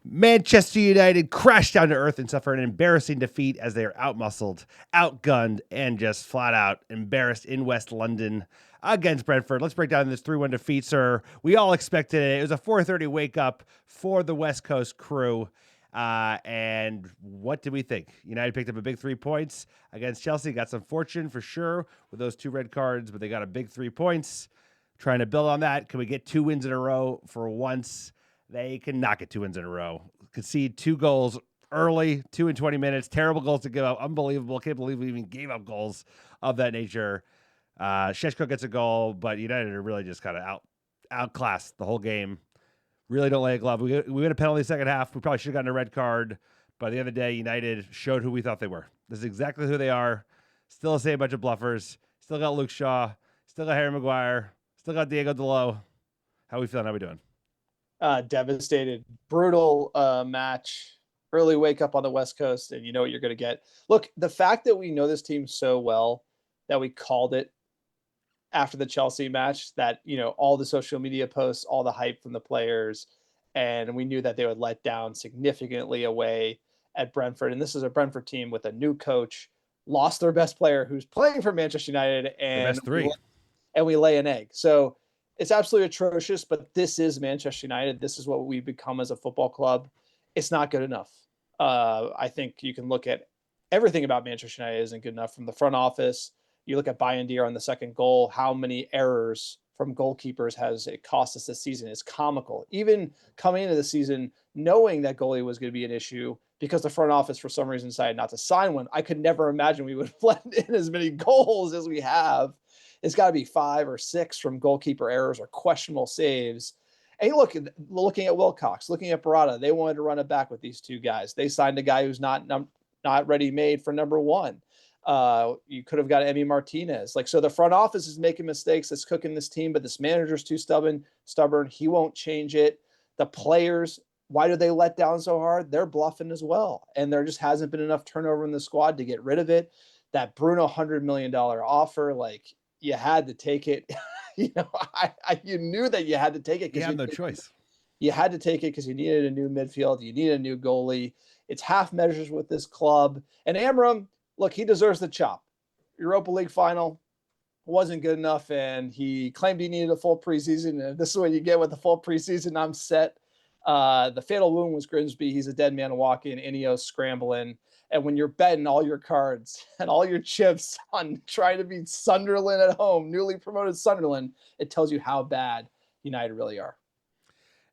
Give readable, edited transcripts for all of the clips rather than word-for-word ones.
Manchester United crashed down to earth and suffered an embarrassing defeat as they are outmuscled, outgunned, and just flat out embarrassed in West London against Brentford. Let's break down this 3-1 defeat, sir. We all expected it. It was a 4:30 wake up for the West Coast crew. And what did we think? United picked up a big 3 points against Chelsea. Got some fortune for sure with those 2 red cards, but they got a big 3 points. Trying to build on that. Can we get 2 wins in a row for once? They cannot get 2 wins in a row. Concede 2 goals early, 2 in 20 minutes. Terrible goals to give up. Unbelievable. Can't believe we even gave up goals of that nature. Šeško gets a goal, but United are really just kind of outclassed the whole game. Really don't lay a glove. We had a penalty second half. We probably should have gotten a red card. But at the end of the day, United showed who we thought they were. This is exactly who they are. Still the same bunch of bluffers. Still got Luke Shaw. Still got Harry Maguire. Still got Diego Dalot. How we feeling? How we doing? Devastated. Brutal match. Early wake up on the West Coast, and you know what you're going to get. Look, the fact that we know this team so well that we called it after the Chelsea match, that, you know, all the social media posts, all the hype from the players, and we knew that they would let down significantly away at Brentford. And this is a Brentford team with a new coach, lost their best player who's playing for Manchester United, and best 3. We lay an egg. So it's absolutely atrocious, but this is Manchester United. This is what we've become as a football club. It's not good enough. I think you can look at everything about Manchester United isn't good enough, from the front office. You look at Bayindir on the second goal, how many errors from goalkeepers has it cost us this season? It's comical. Even coming into the season, knowing that goalie was going to be an issue because the front office, for some reason, decided not to sign one. I could never imagine we would let in as many goals as we have. It's got to be 5 or 6 from goalkeeper errors or questionable saves. And looking at Wilcox, looking at Barada, they wanted to run it back with these 2 guys. They signed a guy who's not ready made for number 1. You could have got Emi Martinez. So the front office is making mistakes. That's cooking this team, but this manager's too stubborn. He won't change it. The players, why do they let down so hard? They're bluffing as well. And there just hasn't been enough turnover in the squad to get rid of it. That Bruno $100 million offer, you had to take it. You knew that you had to take it. You had no choice. You had to take it because you needed a new midfield. You needed a new goalie. It's half measures with this club. And Amorim, look, he deserves the chop. Europa League final wasn't good enough, and he claimed he needed a full preseason. And this is what you get with the full preseason. I'm set. The fatal wound was Grimsby. He's a dead man walking. Ineos scrambling. And when you're betting all your cards and all your chips on trying to beat Sunderland at home, newly promoted Sunderland, it tells you how bad United really are.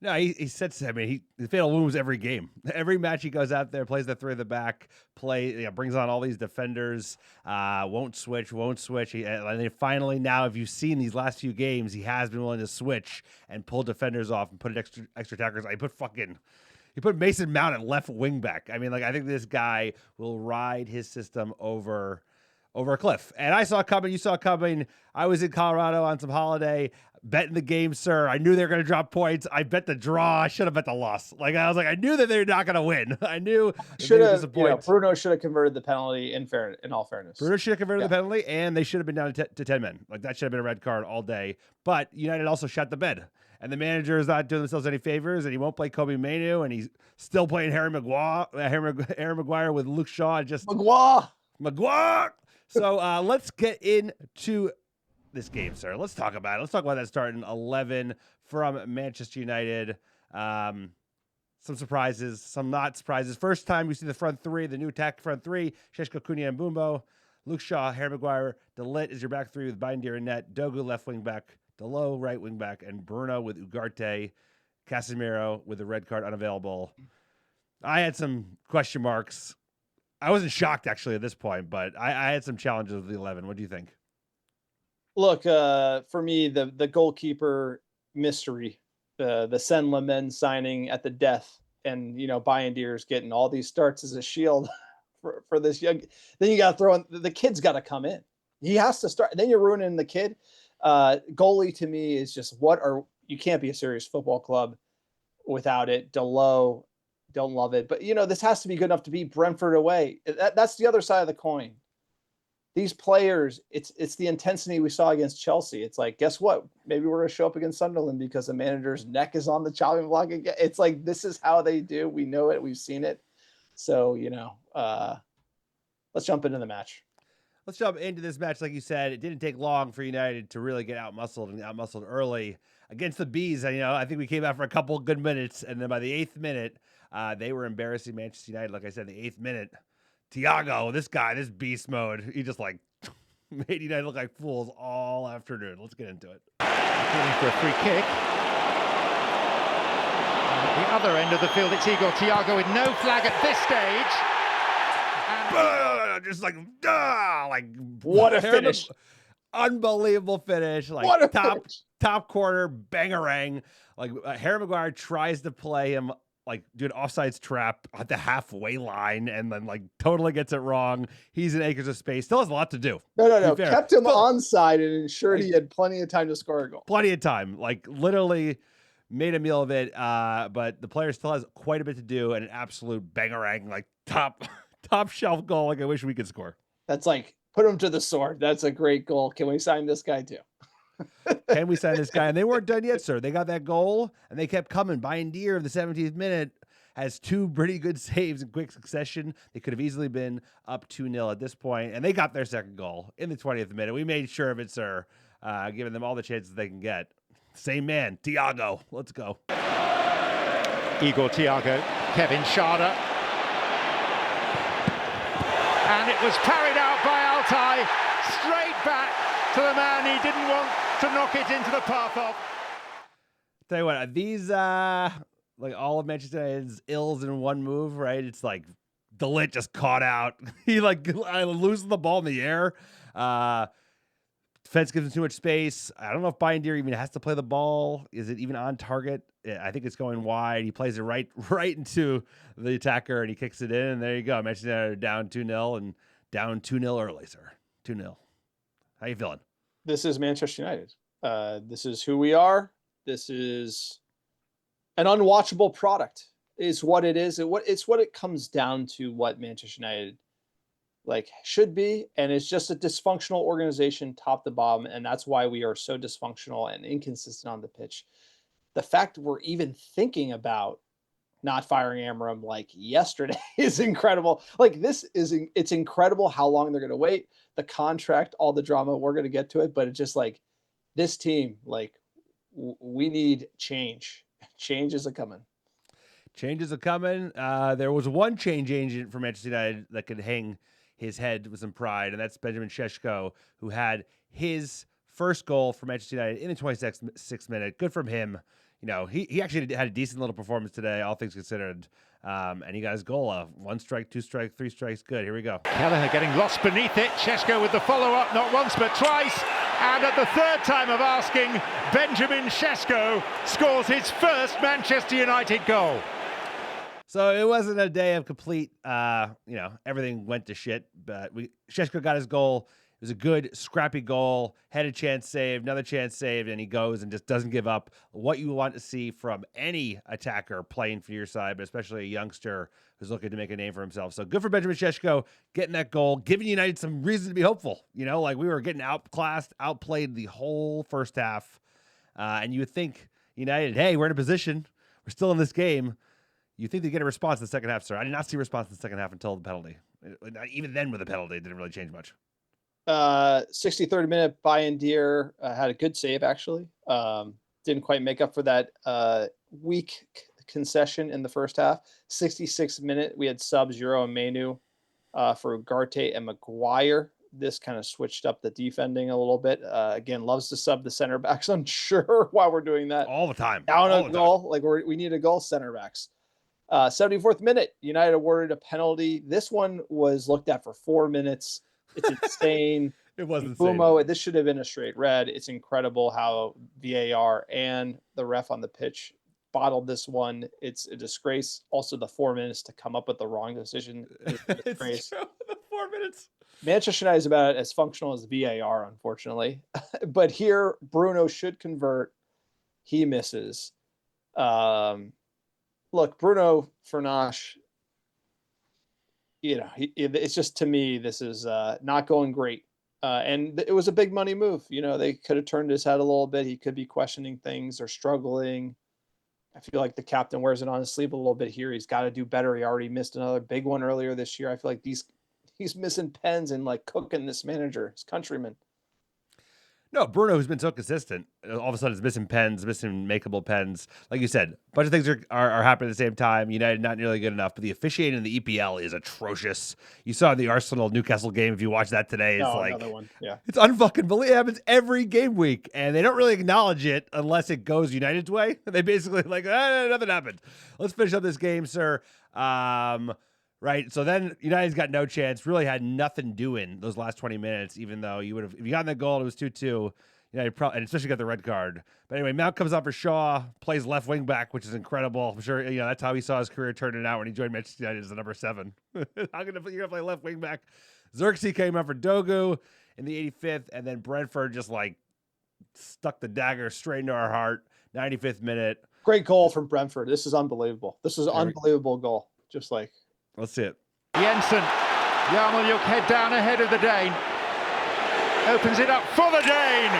No, he said, the fatal wound was every game. Every match he goes out there, plays the 3 at the back, brings on all these defenders, won't switch. And then finally now, if you've seen these last few games, he has been willing to switch and pull defenders off and put extra attackers. He put Mason Mount at left wing back. I think this guy will ride his system over a cliff. And I saw it coming. You saw it coming. I was in Colorado on some holiday, betting the game, sir. I knew they were going to drop points. I bet the draw. I should have bet the loss. I knew that they're not going to win. I knew Bruno should have converted the penalty in all fairness. Bruno should have converted the penalty, and they should have been down to 10 men. That should have been a red card all day. But United also shot the bed. And the manager is not doing themselves any favors, and he won't play Kobe Mainoo, and he's still playing Harry Maguire with Luke Shaw. Maguire. So let's get into this game, sir. Let's talk about it. Let's talk about that starting 11 from Manchester United. Some surprises, some not surprises. First time we see the front 3, the new attack front 3, Šeško, Cunha, and Mbeumo. Luke Shaw, Harry Maguire. De Ligt is your back 3 with Bayindir and net. Dogu left wing back. Dalot right wing back, and Bruno with Ugarte. Casemiro with the red card unavailable. I had some question marks. I wasn't shocked, actually, at this point, but I had some challenges with the 11. What do you think? Look, for me, the goalkeeper mystery, the Sen Lamen signing at the death, and, Bayindir's getting all these starts as a shield for this young. Then you got to throw in, the kid's got to come in. He has to start. Then you're ruining the kid. Goalie to me is just you can't be a serious football club without it. Dalot, don't love it. But, this has to be good enough to beat Brentford away. That's the other side of the coin. these players, it's the intensity we saw against Chelsea. It's like, guess what? Maybe we're going to show up against Sunderland because the manager's neck is on the chopping block again. It's like, this is how they do. We know it. We've seen it. So, let's jump into the match. Let's jump into this match. Like you said, it didn't take long for United to really get outmuscled early against the Bees. I think we came out for a couple good minutes, and then by the 8th minute, they were embarrassing Manchester United. Like I said, the 8th minute, Thiago, this beast mode, he just made United look like fools all afternoon. Let's get into it. Calling for a free kick. At the other end of the field, it's Igor Thiago with no flag at this stage. Just what a finish. Unbelievable finish. What a top corner, bangarang. Harry Maguire tries to play him, do an offsides trap at the halfway line and then totally gets it wrong. He's in acres of space. Still has a lot to do. No. Kept him onside and ensured he had plenty of time to score a goal. Plenty of time. Literally made a meal of it. But the player still has quite a bit to do and an absolute bangarang, top shelf goal. I wish we could score. That's put him to the sword. That's a great goal. Can we sign this guy too? Can we sign this guy? And they weren't done yet, sir. They got that goal and they kept coming. Bayindir in the 17th minute has 2 pretty good saves in quick succession. They could have easily been up 2-0 at this point, and they got their second goal in the 20th minute. We made sure of it, sir, giving them all the chances they can get. Same man, Thiago. Let's go. Igor Thiago, Kevin Schade. And it was parried out by Altai, straight back to the man he didn't want to knock it into the path of. Tell you what, these all of Manchester United's ills in one move, right? It's De Ligt just caught out. He loses the ball in the air. Defense gives him too much space. I don't know if Bayindir even has to play the ball. Is it even on target? I think it's going wide. He plays it right into the attacker and he kicks it in. And there you go. Manchester United down 2-0 and down 2-0 early, sir. 2-0. How you feeling? This is Manchester United. This is who we are. This is an unwatchable product is what it is. It's what it comes down to, what Manchester United should be. And it's just a dysfunctional organization top to bottom. And that's why we are so dysfunctional and inconsistent on the pitch. The fact we're even thinking about not firing Amorim yesterday is incredible. It's incredible how long they're going to wait. The contract, all the drama, we're going to get to it. But it's just this team, we need change. Change is a-coming. Changes are coming. There was one change agent for Manchester United that could hang his head with some pride, and that's Benjamin Šeško, who had his first goal for Manchester United in the 26th minute. Good from him. He actually had a decent little performance today, all things considered. And he got his goal. 1 strike, 2 strike, 3 strikes. Good. Here we go. Kelleher getting lost beneath it. Šeško with the follow-up, not once but twice. And at the third time of asking, Benjamin Šeško scores his first Manchester United goal. So it wasn't a day of complete, everything went to shit. But Šeško got his goal. It was a good, scrappy goal. Had a chance saved, another chance saved, and he goes and just doesn't give up. What you want to see from any attacker playing for your side, but especially a youngster who's looking to make a name for himself. So good for Benjamin Šeško getting that goal, giving United some reason to be hopeful. We were getting outclassed, outplayed the whole first half. And you would think United, hey, we're in a position. We're still in this game. You think they get a response in the second half, sir. I did not see a response in the second half until the penalty. Even then with the penalty, it didn't really change much. 63rd minute, Bayindir had a good save, actually. Didn't quite make up for that weak concession in the first half. 66th minute, we had subs Euro and Menu for Ugarte and Maguire. This kind of switched up the defending a little bit. Again, loves to sub the center backs. I'm sure why we're doing that. All the time. Down a goal. We need a goal, center backs. 74th minute, United awarded a penalty. This one was looked at for 4 minutes. It's insane. It was insane. Bumo, this should have been a straight red. It's incredible how VAR and the ref on the pitch bottled this one. It's a disgrace. Also, the 4 minutes to come up with the wrong decision is a disgrace. It's true. The 4 minutes. Manchester United is about as functional as VAR, unfortunately. But here, Bruno should convert. He misses. Look, Bruno Fernandes, it's just, to me, this is not going great. And it was a big money move. They could have turned his head a little bit. He could be questioning things or struggling. I feel like the captain wears it on his sleeve a little bit here. He's got to do better. He already missed another big one earlier this year. I feel like he's missing pens and like cooking this manager, his countryman. No, Bruno, who's been so consistent, all of a sudden is missing pens, missing makeable pens. Like you said, a bunch of things are happening at the same time. United not nearly good enough, but the officiating in the EPL is atrocious. You saw the Arsenal-Newcastle game. If you watch that today, it's another one. Yeah. It's unfucking believable. It happens every game week, and they don't really acknowledge it unless it goes United's way. They basically like, nothing happened. Let's finish up this game, sir. Right, so then United's got no chance, really had nothing doing those last 20 minutes, even though you would have, if you got that goal, it was 2-2, United and especially got the red card. But anyway, Mount comes out for Shaw, plays left wing back, which is incredible. I'm sure, that's how he saw his career turning out when he joined Manchester United as the number 7. You're going to play left wing back. Xerxes came out for Dogu in the 85th, and then Brentford just stuck the dagger straight into our heart, 95th minute. Great goal from Brentford. This is unbelievable. This is an unbelievable goal. Just like. Let's see it. Jensen, Yarmolyuk head down ahead of the Dane. Opens it up for the Dane.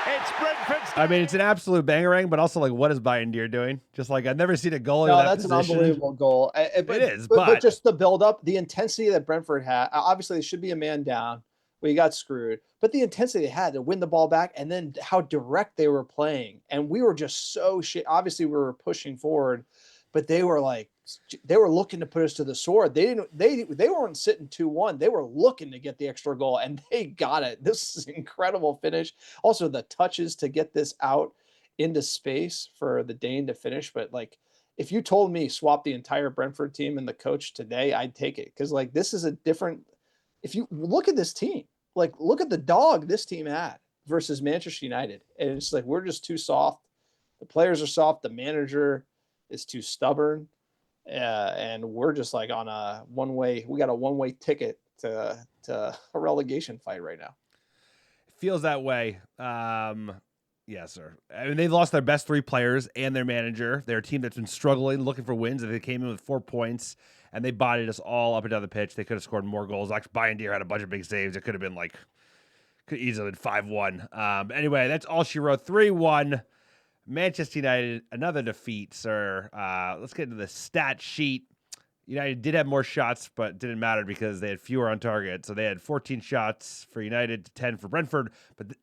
It's Brentford's. I mean, it's an absolute bangerang, but also what is Bayindir doing? Just I've never seen a goal in that that's position. An unbelievable goal. It is, but just the build up, the intensity that Brentford had. Obviously, it should be a man down. We got screwed, but the intensity they had to win the ball back, and then how direct they were playing, and we were just so shit. Obviously, we were pushing forward, but they were looking to put us to the sword. They weren't sitting 2-1. They were looking to get the extra goal, and they got it. This is an incredible finish. Also, the touches to get this out into space for the Dane to finish. But if you told me swap the entire Brentford team and the coach today, I'd take it, because this is a different. If you look at this team, look at the dog this team had versus Manchester United, and it's we're just too soft. The players are soft. The manager is too stubborn. And we're just on a one-way. We got a one-way ticket to a relegation fight right now. It feels that way. Yes, sir. I mean, they've lost their best 3 players and their manager. They're a team that's been struggling, looking for wins. And they came in with 4 points, and they bodied us all up and down the pitch. They could have scored more goals. Actually, Bayindir had a bunch of big saves. It could have been could easily been 5-1. Anyway, that's all she wrote. 3-1. Manchester United, another defeat, sir. Let's get into the stat sheet. United did have more shots, but it didn't matter because they had fewer on target. So they had 14 shots for United to 10 for Brentford,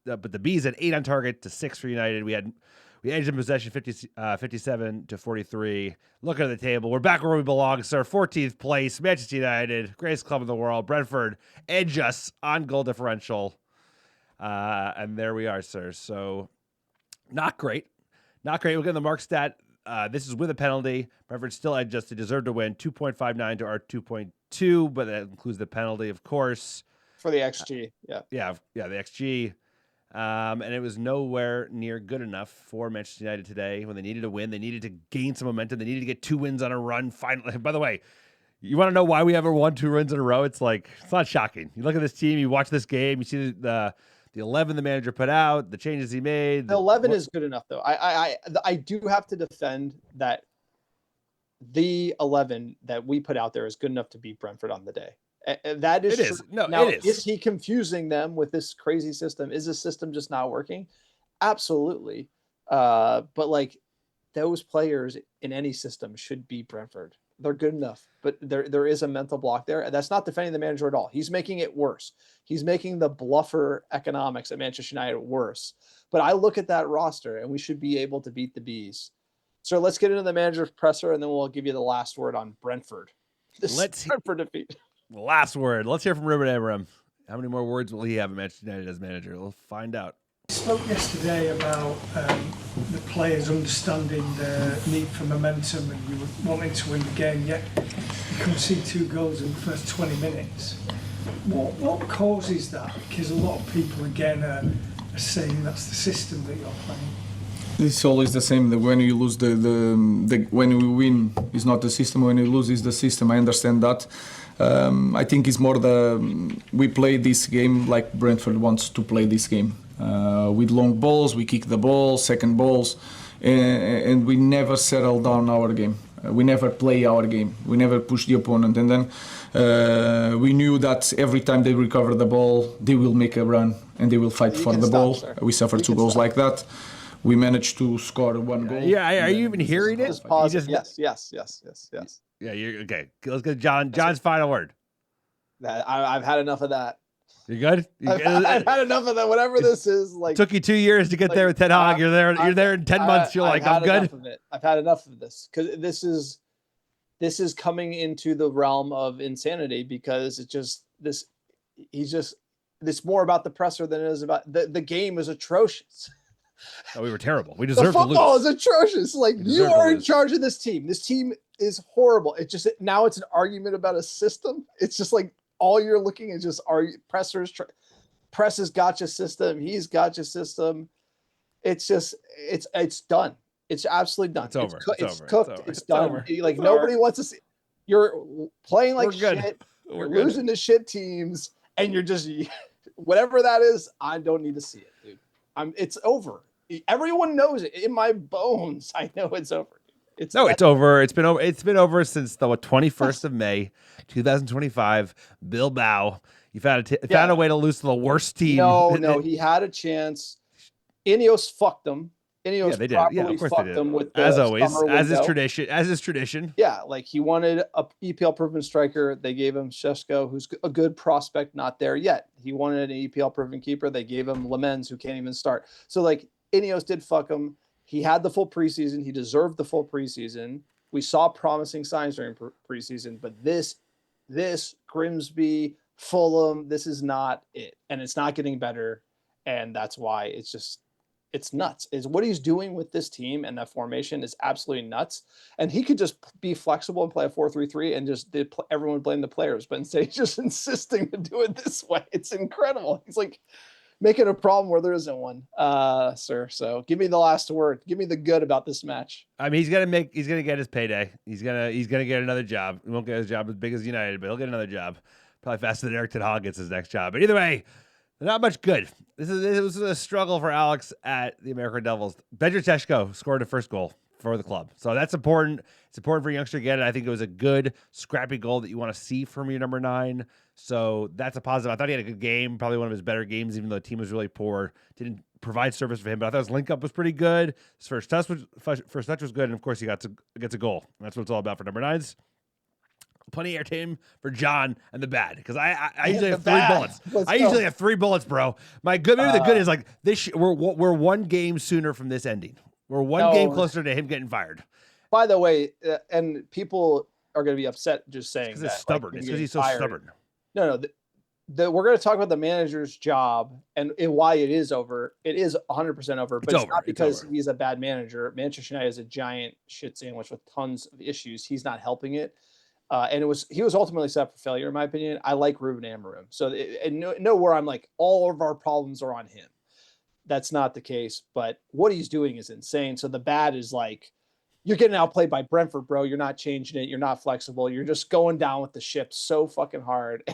but the Bees had 8 on target to 6 for United. We edged in possession 57 to 43. Look at the table. We're back where we belong, sir. 14th place. Manchester United, greatest club in the world. Brentford edge us on goal differential. And there we are, sir. So not great. Not great. Look at the mark stat. This is with a penalty. Brentford still edged us. They deserve to win. 2.59 to our 2.2, but that includes the penalty, of course. For the XG, yeah. Yeah, the XG. And it was nowhere near good enough for Manchester United today when they needed to win. They needed to gain some momentum. They needed to get 2 wins on a run. Finally, by the way, you want to know why we ever won 2 wins in a row? It's it's not shocking. You look at this team, you watch this game, you see the 11 the manager put out, the changes he made. The 11 is good enough, though. I do have to defend that the 11 that we put out there is good enough to beat Brentford on the day. That is it is. No, now, it is. Is he confusing them with this crazy system? Is the system just not working? Absolutely. But those players in any system should beat Brentford. They're good enough, but there is a mental block there. That's not defending the manager at all. He's making it worse. He's making the bluffer economics at Manchester United worse. But I look at that roster, and we should be able to beat the Bees. So let's get into the manager's presser, and then we'll give you the last word on Brentford. Brentford defeat. Last word. Let's hear from Ruben Amorim. How many more words will he have at Manchester United as manager? We'll find out. We spoke yesterday about the players understanding the need for momentum and you were wanting to win the game, yet you concede 2 goals in the first 20 minutes. What causes that? Because a lot of people, again, are saying that's the system that you're playing. It's always the same. That when you lose, when we win, it's not the system. When you lose, it's the system. I understand that. I think it's more we play this game like Brentford wants to play this game. With long balls, we kick the ball, second balls, and we never settle down our game. We never play our game. We never push the opponent. And then we knew that every time they recover the ball, they will make a run and they will fight for the ball. Sir. We suffered 2 goals like that. We managed to score 1 goal. Yeah, are you even hearing it? Just pause. You just- Yes. Yeah, you're okay. Let's get John's final word. I've had enough of that. You good? I've had enough of that. Whatever this is, like, Took you 2 years to get there with Ted Hogg. You're there in 10 months. You're like, I'm good. I've had enough of this, because this is coming into the realm of insanity, because it's more about the presser than it is about the game is atrocious. Oh, we were terrible. We The deserved to lose. football is atrocious. Like, you are in lose. charge of this team. This team is horrible. It just, now it's an argument about a system. It's just like, all you're looking is just presses gotcha system. He's gotcha system. It's just, it's done. It's absolutely done. It's over. It's It's cooked. over. It's It's done. over. Like, It's nobody over. wants to see. You're playing like We're good. shit. We're You're good. losing to shit teams, and you're just whatever that is. I don't need to see it, dude. It's over. Everyone knows it in my bones. I know it's over. It's over. It's been over. It's been over since the 21st of May, 2025. Bilbao. You found a way to lose to the worst team. No, he had a chance. Ineos fucked him. Ineos they did. properly Yeah, of course they fucked did. him with the As always, summer as is window. tradition. As is tradition. Yeah, like, he wanted a EPL proven striker. They gave him Šeško, who's a good prospect, not there yet. He wanted an EPL proven keeper. They gave him Lemens, who can't even start. So, like, Ineos did fuck him. He had the full preseason. He deserved the full preseason. We saw promising signs during preseason, but this Grimsby, Fulham, this is not it, and it's not getting better, and that's why it's nuts. Is what he's doing with this team and that formation is absolutely nuts. And he could just be flexible and play a 4-3-3 and just everyone blame the players, but instead he's just insisting to do it this way. It's incredible. He's like making a problem where there isn't one, sir. So give me the last word. Give me the good about this match. I mean, he's gonna get his payday. He's gonna get another job. He won't get his job as big as United, but he'll get another job. Probably faster than Eric Ten Hag gets his next job. But either way, not much good. This was a struggle for Alex at the American Devils. Benjamin Šeško scored the first goal for the club, so that's important. It's important for a youngster to get it. I think it was a good, scrappy goal that you want to see from your number 9. So that's a positive. I thought he had a good game, probably one of his better games, even though the team was really poor. Didn't provide service for him, but I thought his link up was pretty good. His first touch was good, and of course he gets a goal. That's what it's all about for number 9s. Plenty of airtime for John and the bad, because I usually have 3 bullets. Usually have 3 bullets, bro. My good, maybe the good is like this. We're 1 game sooner from this ending. We're 1 game closer to him getting fired. By the way, and people are going to be upset just saying Because that. it's stubborn. Like, It's because he's so stubborn. No. We're going to talk about the manager's job and why it is over. It is 100% over, but it's not because he's a bad manager. Manchester United is a giant shit sandwich with tons of issues. He's not helping it. And he was ultimately set up for failure, in my opinion. I like Ruben Amorim. So nowhere I'm like, all of our problems are on him. That's not the case, but what he's doing is insane. So the bad is like, you're getting outplayed by Brentford, bro. You're not changing it. You're not flexible. You're just going down with the ship so fucking hard.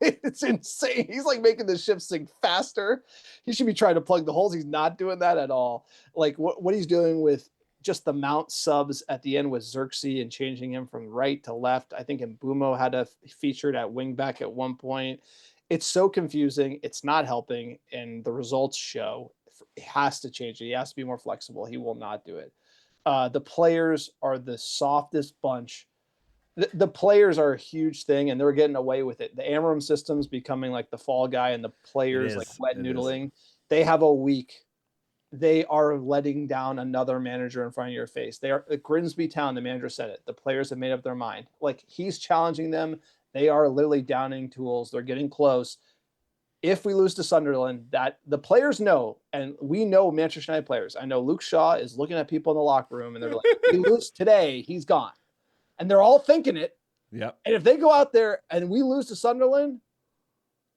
It's insane. He's like making the ship sink faster. He should be trying to plug the holes. He's not doing that at all. Like what he's doing with just the Mount subs at the end with Xerxes and changing him from right to left. I think Mbumo had a featured at wing back at one point. It's so confusing. It's not helping. And the results show it has to change it. He has to be more flexible. He will not do it. The players are the softest bunch. The players are a huge thing, and they're getting away with it. The Amorim system's becoming like the fall guy, and the players like wet noodling. They have a week. They are letting down another manager in front of your face. They are at Grimsby Town. The manager said it. The players have made up their mind. Like, he's challenging them. They are literally downing tools. They're getting close. If we lose to Sunderland, that the players know, and we know Manchester United players. I know Luke Shaw is looking at people in the locker room, and they're like, if we lose today, he's gone. And they're all thinking it. Yep. And if they go out there and we lose to Sunderland,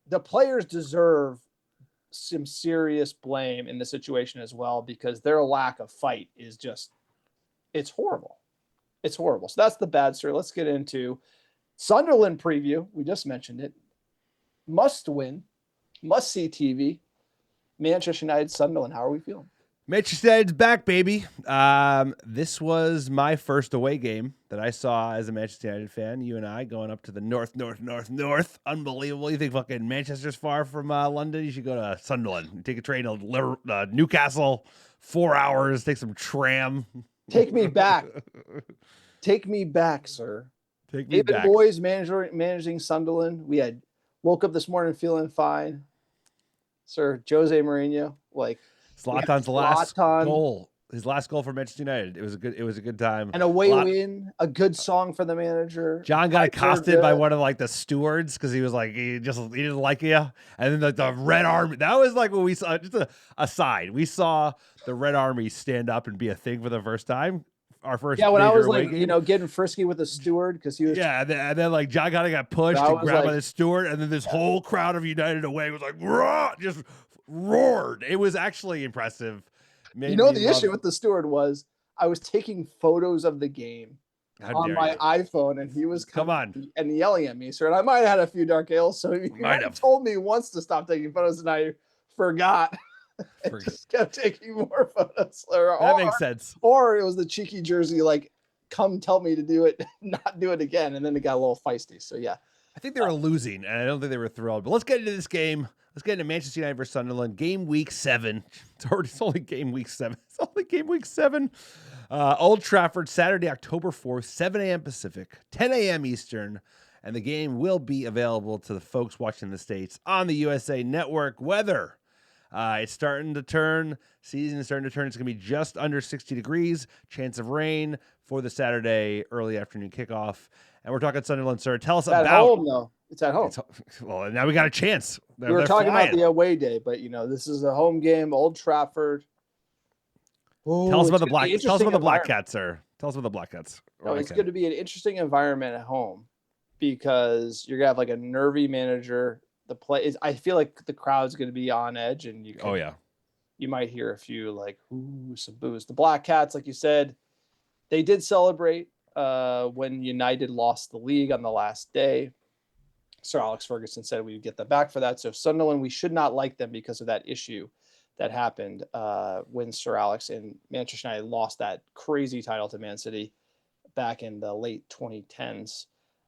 the players deserve some serious blame in the situation as well, because their lack of fight is just, it's horrible. It's horrible. So that's the bad story. Let's get into Sunderland preview. We just mentioned it. Must win, must see TV. Manchester United, Sunderland. How are we feeling? Manchester United's back, baby. This was my first away game that I saw as a Manchester United fan. You and I going up to the north. Unbelievable. You think fucking Manchester's far from London? You should go to Sunderland. Take a train to Newcastle, 4 hours, take some tram. Take me back. Take me back, sir. Take me David back. Moyes managing Sunderland. We had woke up this morning feeling fine. Sir, Jose Mourinho, like Zlatan's last Zlatan. goal. His last goal for Manchester United. It was a good time. An away win, a good song for the manager. John got accosted by one of like the stewards because he was like he didn't like you, and then the Red Army. That was like what we saw. Just a aside, we saw the Red Army stand up and be a thing for the first time. Our first when I was like game. Getting frisky with the steward because he was and then like John kind of got pushed and grabbed by the steward, and then this whole crowd of United away was like just roared. It was actually impressive. The issue with the steward was I was taking photos of the game on my iPhone, and he was coming and yelling at me, sir. And I might have had a few dark ales, so he might have told me once to stop taking photos, and I forgot. And just kept taking more photos. That makes sense. Or it was the cheeky Jersey, like, come tell me to do it, not do it again, and then it got a little feisty. So yeah, I think they were losing, and I don't think they were thrilled. But let's get into this game. Let's get into Manchester United versus Sunderland. Game week 7. It's only game week 7. It's only game week 7. Old Trafford, Saturday, October 4th, 7 a.m. Pacific, 10 a.m. Eastern. And the game will be available to the folks watching in the States on the USA Network. Weather. It's starting to turn. Season is starting to turn. It's going to be just under 60 degrees. Chance of rain for the Saturday early afternoon kickoff. And we're talking Sunderland, sir. Tell us about. At home, though. It's at home. Well, now we got a chance. We were talking about the away day, but this is a home game, Old Trafford. Ooh, tell us about the Black. Tell us about the Black Cats, sir. Tell us about the Black Cats. It's going to be an interesting environment at home because you're gonna have like a nervy manager. I feel like the crowd's going to be on edge, and you might hear a few like ooh, some boos. The Black Cats, like you said, they did celebrate when United lost the league on the last day. Sir Alex Ferguson said we would get them back for that. So Sunderland, we should not like them because of that issue that happened when Sir Alex and Manchester United lost that crazy title to Man City back in the late 2010s.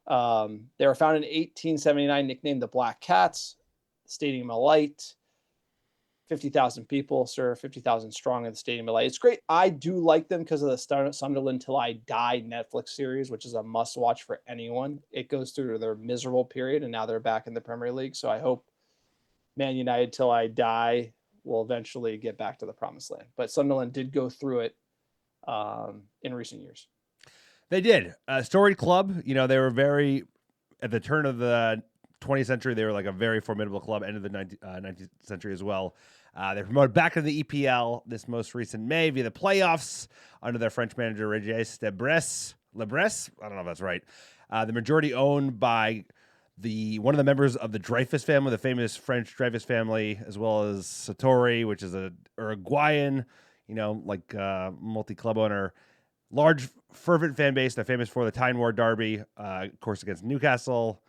They were founded in 1879, nicknamed the Black Cats. Stadium of Light, 50,000 people, sir, 50,000 strong in the Stadium of Light. It's great. I do like them because of the Sunderland Till I Die Netflix series, which is a must-watch for anyone. It goes through their miserable period, and now they're back in the Premier League. So I hope Man United Till I Die will eventually get back to the promised land. But Sunderland did go through it in recent years. They did. Storied club. They were very, at the turn of the 20th century, they were like a very formidable club. End of the 19th century as well. They promoted back into the EPL this most recent May via the playoffs under their French manager, Régis Le Bris. I don't know if that's right. The majority owned by one of the members of the Dreyfus family, the famous French Dreyfus family, as well as Sartori, which is a Uruguayan, multi-club owner. Large, fervent fan base. They're famous for the Tyne War Derby, of course, against Newcastle.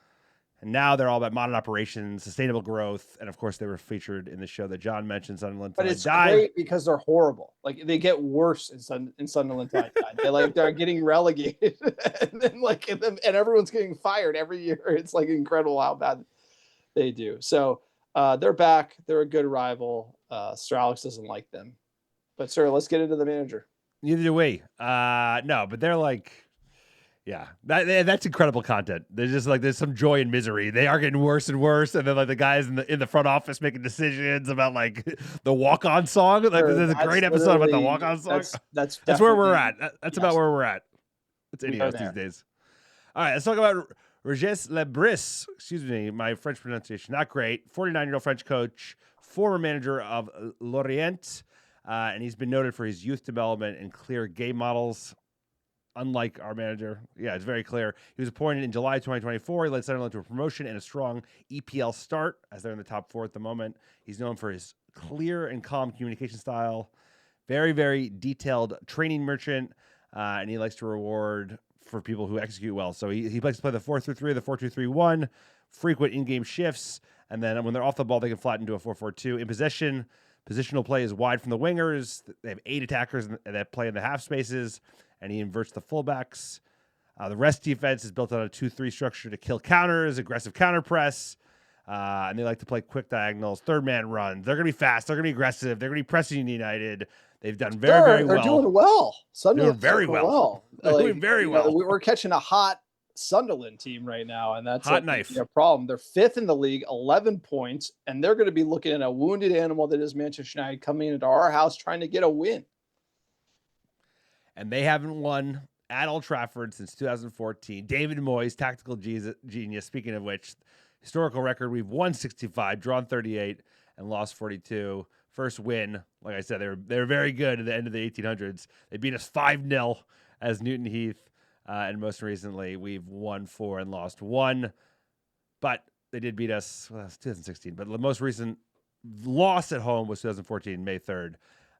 And now they're all about modern operations, sustainable growth, and of course, they were featured in the show that John mentioned, Sunderland. But it's great because they're horrible. Like they get worse in Sunderland. They're getting relegated, and then and everyone's getting fired every year. It's like incredible how bad they do. So they're back. They're a good rival. Sir Alex doesn't like them, but sir, let's get into the manager. Neither do we. No, but they're like, yeah, that's incredible content. There's just like there's some joy and misery. They are getting worse and worse, and then like the guys in the front office making decisions about like the walk-on song. Like there's a great episode about the walk-on song. That's where we're at. That's about where we're at. It's idiots these days. All right, let's talk about Régis Le Bris. Excuse me, my French pronunciation not great. 49-year-old French coach, former manager of Lorient. And he's been noted for his youth development and clear game models. Unlike our manager. Yeah, it's very clear. He was appointed in July 2024. He led Sunderland to a promotion and a strong EPL start as they're in the top 4 at the moment. He's known for his clear and calm communication style. Very, very detailed training merchant. And he likes to reward for people who execute well. So he likes to play the 4-3-3 or the 4-2-3-1, frequent in-game shifts. And then when they're off the ball, they can flatten into a 4-4-2. In possession, Positional play is wide from the wingers. They have 8 attackers that play in the half spaces, and he inverts the fullbacks. The rest defense is built on a 2-3 structure to kill counters, aggressive counter press, and they like to play quick diagonals, third man runs. They're going to be fast. They're going to be aggressive. They're going to be pressing United. They've done very well. They're doing well. Sunderland's doing very well. They're doing very well. We're catching a hot Sunderland team right now, and that's hot knife. A problem. They're 5th in the league, 11 points, and they're going to be looking at a wounded animal that is Manchester United coming into our house trying to get a win. And they haven't won at Old Trafford since 2014. David Moyes, tactical genius. Speaking of which, historical record, we've won 65, drawn 38, and lost 42. First win, like I said, they were very good at the end of the 1800s. They beat us 5-0 as Newton Heath. And most recently, we've won 4 and lost 1. But they did beat us, well, it's 2016. But the most recent loss at home was 2014, May 3rd.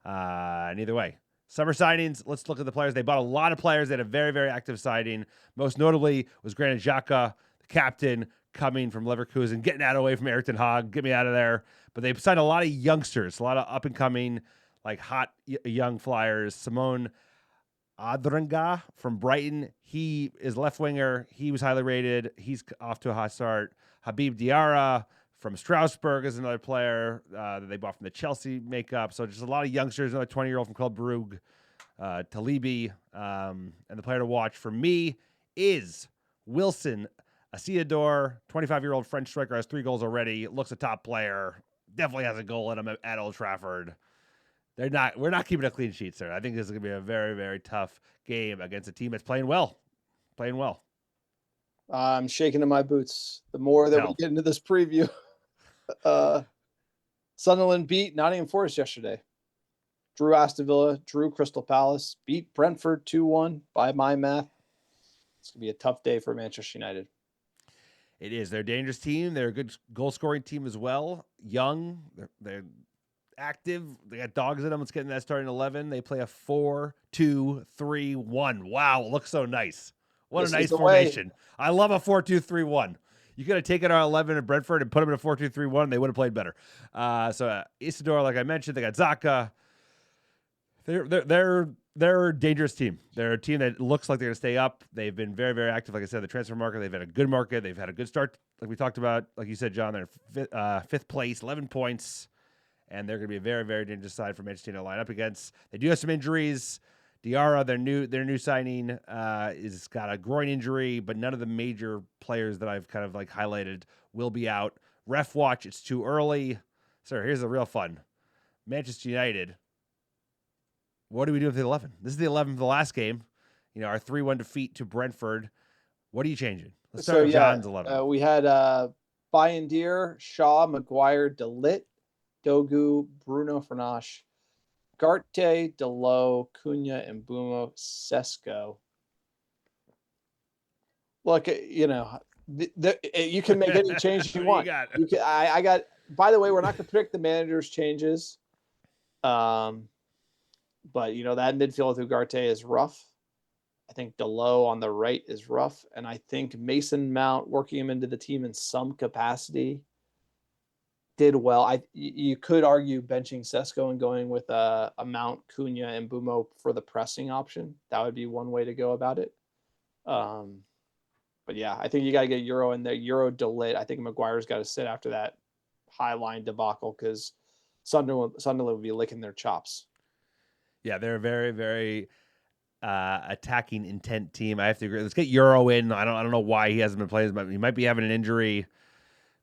And either way, summer signings, let's look at the players. They bought a lot of players. They had a very, very active signing. Most notably was Granit Xhaka, the captain, coming from Leverkusen, getting out away from Ayrton Hogg. Get me out of there. But they signed a lot of youngsters, a lot of up-and-coming, like hot young flyers. Simone Adranga from Brighton. He is left winger. He was highly rated. He's off to a hot start. Habib Diarra from Strasbourg is another player that they bought from the Chelsea makeup. So just a lot of youngsters. Another 20-year-old from Club Brugge, Talibi. And the player to watch for me is Wilson Isidor, 25-year-old French striker, has 3 goals already. Looks a top player. Definitely has a goal in him at Old Trafford. We're not keeping a clean sheet, sir. I think this is going to be a very, very tough game against a team that's playing well. I'm shaking in my boots. The more that we get into this preview, Sunderland beat Nottingham Forest yesterday. Drew Aston Villa, drew Crystal Palace, beat Brentford 2-1 by my math. It's going to be a tough day for Manchester United. It is. They're a dangerous team. They're a good goal-scoring team as well. Young. They're active. They got dogs in them. Let's get in that starting 11. They play a 4-2-3-1. Wow, it looks so nice. What a nice formation. I love a 4-2-3-1. You could have taken our 11 at Brentford and put them in a 4-2-3-1. They would have played better. So Isidore, like I mentioned, they got Xhaka. They're a dangerous team. They're a team that looks like they're going to stay up. They've been very, very active. Like I said, the transfer market, they've had a good market. They've had a good start. Like we talked about, like you said, John, they're 5th place, 11 points. And they're going to be a very, very dangerous side for Manchester United to line up against. They do have some injuries. Diarra, their new signing, is got a groin injury, but none of the major players that I've kind of like highlighted will be out. Ref watch, it's too early. Sir, here's the real fun. Manchester United. What do we do with the 11? This is the 11 for the last game. You know, our 3-1 defeat to Brentford. What are you changing? Let's start with John's 11. We had Bayindir, Shaw, Maguire, De Ligt, Dogu, Bruno Fernandes, Garte, Delo, Cunha, and Bumo Sesko. Look, you know, you can make any change you want. I got. By the way, we're not going to predict the manager's changes. But you know that midfield with Ugarte is rough. I think Delo on the right is rough, and I think Mason Mount working him into the team in some capacity did well. You could argue benching Sesko and going with a Mount, Cunha, and Bumo for the pressing option. That would be one way to go about it. But yeah, I think you got to get Euro in there. Euro De Ligt. I think Maguire's got to sit after that high line debacle because Sunderland would be licking their chops. Yeah, they're a very, very attacking intent team. I have to agree. Let's get Euro in. I don't know why he hasn't been playing. He might be having an injury.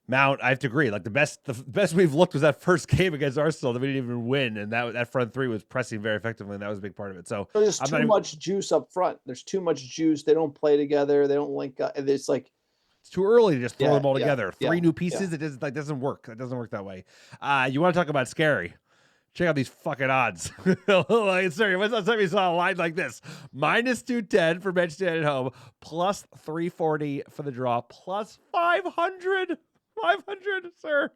Mount, I have to agree. Like the best we've looked was that first game against Arsenal that we didn't even win, and that front three was pressing very effectively, and that was a big part of it. So there's too much juice up front. There's too much juice. They don't play together. They don't link up. It's like it's too early to just throw them all together. Three new pieces. It doesn't work. It doesn't work that way. You want to talk about scary? Check out these fucking odds. Like, sorry, when's the last time you saw a line like this? -210 for Manchester United at home, +340 for the draw, +500. 500, sir.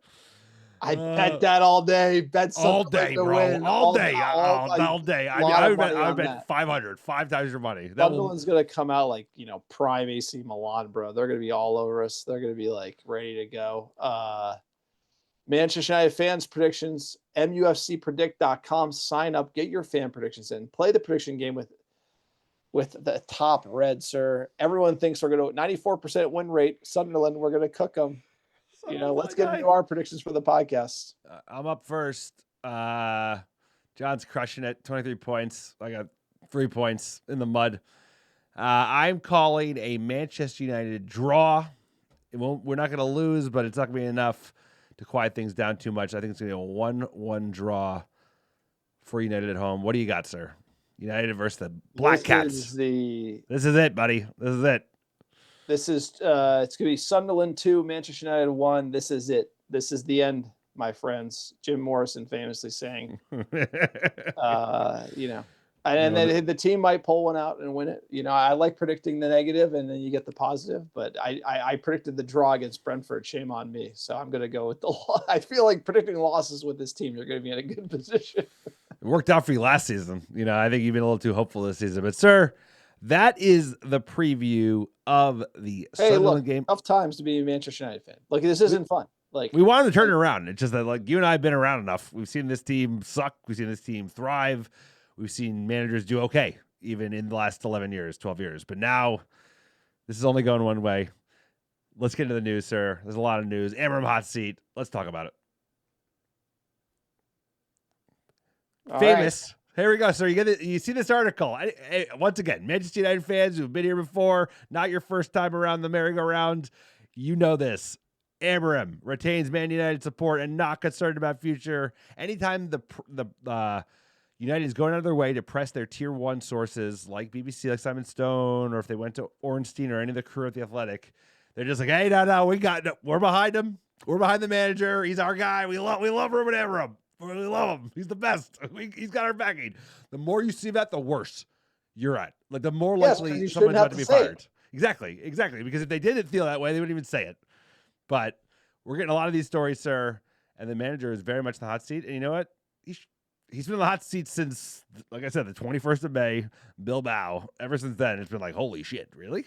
I bet that all day. Bet all day, bro. Win. All day. I would bet 500, 5 times your money. Sunderland's gonna come out like prime AC Milan, bro. They're gonna be all over us. They're gonna be like ready to go. Manchester United fans predictions, MUFCpredict.com. Sign up, get your fan predictions in. Play the prediction game with the top red, sir. Everyone thinks we're going to 94% win rate. Sunderland, we're going to cook them. Let's get into our predictions for the podcast. I'm up first. John's crushing it. 23 points. I got 3 points in the mud. I'm calling a Manchester United draw. We're not going to lose, but it's not going to be enough to quiet things down too much. I think it's going to be a 1-1 draw for United at home. What do you got, sir? United versus the Black Cats. This is it, buddy. This is it. This is it's going to be Sunderland 2, Manchester United 1. This is it. This is the end, my friends. Jim Morrison famously saying, and then the team might pull one out and win it. I like predicting the negative and then you get the positive, but I predicted the draw against Brentford. Shame on me. So I'm going to go with the loss. I feel like predicting losses with this team, you're going to be in a good position. It worked out for you last season. I think you've been a little too hopeful this season. But, sir, that is the preview of the Sunderland game. Tough times to be a Manchester United fan. Like, this isn't fun. Like, we wanted to turn it around. It's just that, you and I have been around enough. We've seen this team suck. We've seen this team thrive. We've seen managers do okay, even in the last 11 years, 12 years. But now, this is only going one way. Let's get into the news, sir. There's a lot of news. Amorim hot seat. Let's talk about it. Famous. Right. Here we go, sir. You see this article. Once again, Manchester United fans who've been here before, not your first time around the merry-go-round, you know this. Amorim retains Man United support and not concerned about future. Anytime the United is going out of their way to press their tier 1 sources like BBC, like Simon Stone, or if they went to Ornstein or any of the crew at The Athletic, they're just like, hey, no, we're behind him. We're behind the manager. He's our guy. We love Ruben Amorim. We really love him. He's the best. He's got our backing. The more you see that, the worse you're at. Like, the more likely someone's about to be fired. Exactly. Because if they didn't feel that way, they wouldn't even say it. But we're getting a lot of these stories, sir, and the manager is very much in the hot seat. And you know what? He's been in the hot seat since, like I said, the 21st of May, Bilbao. Ever since then, it's been like, holy shit, really?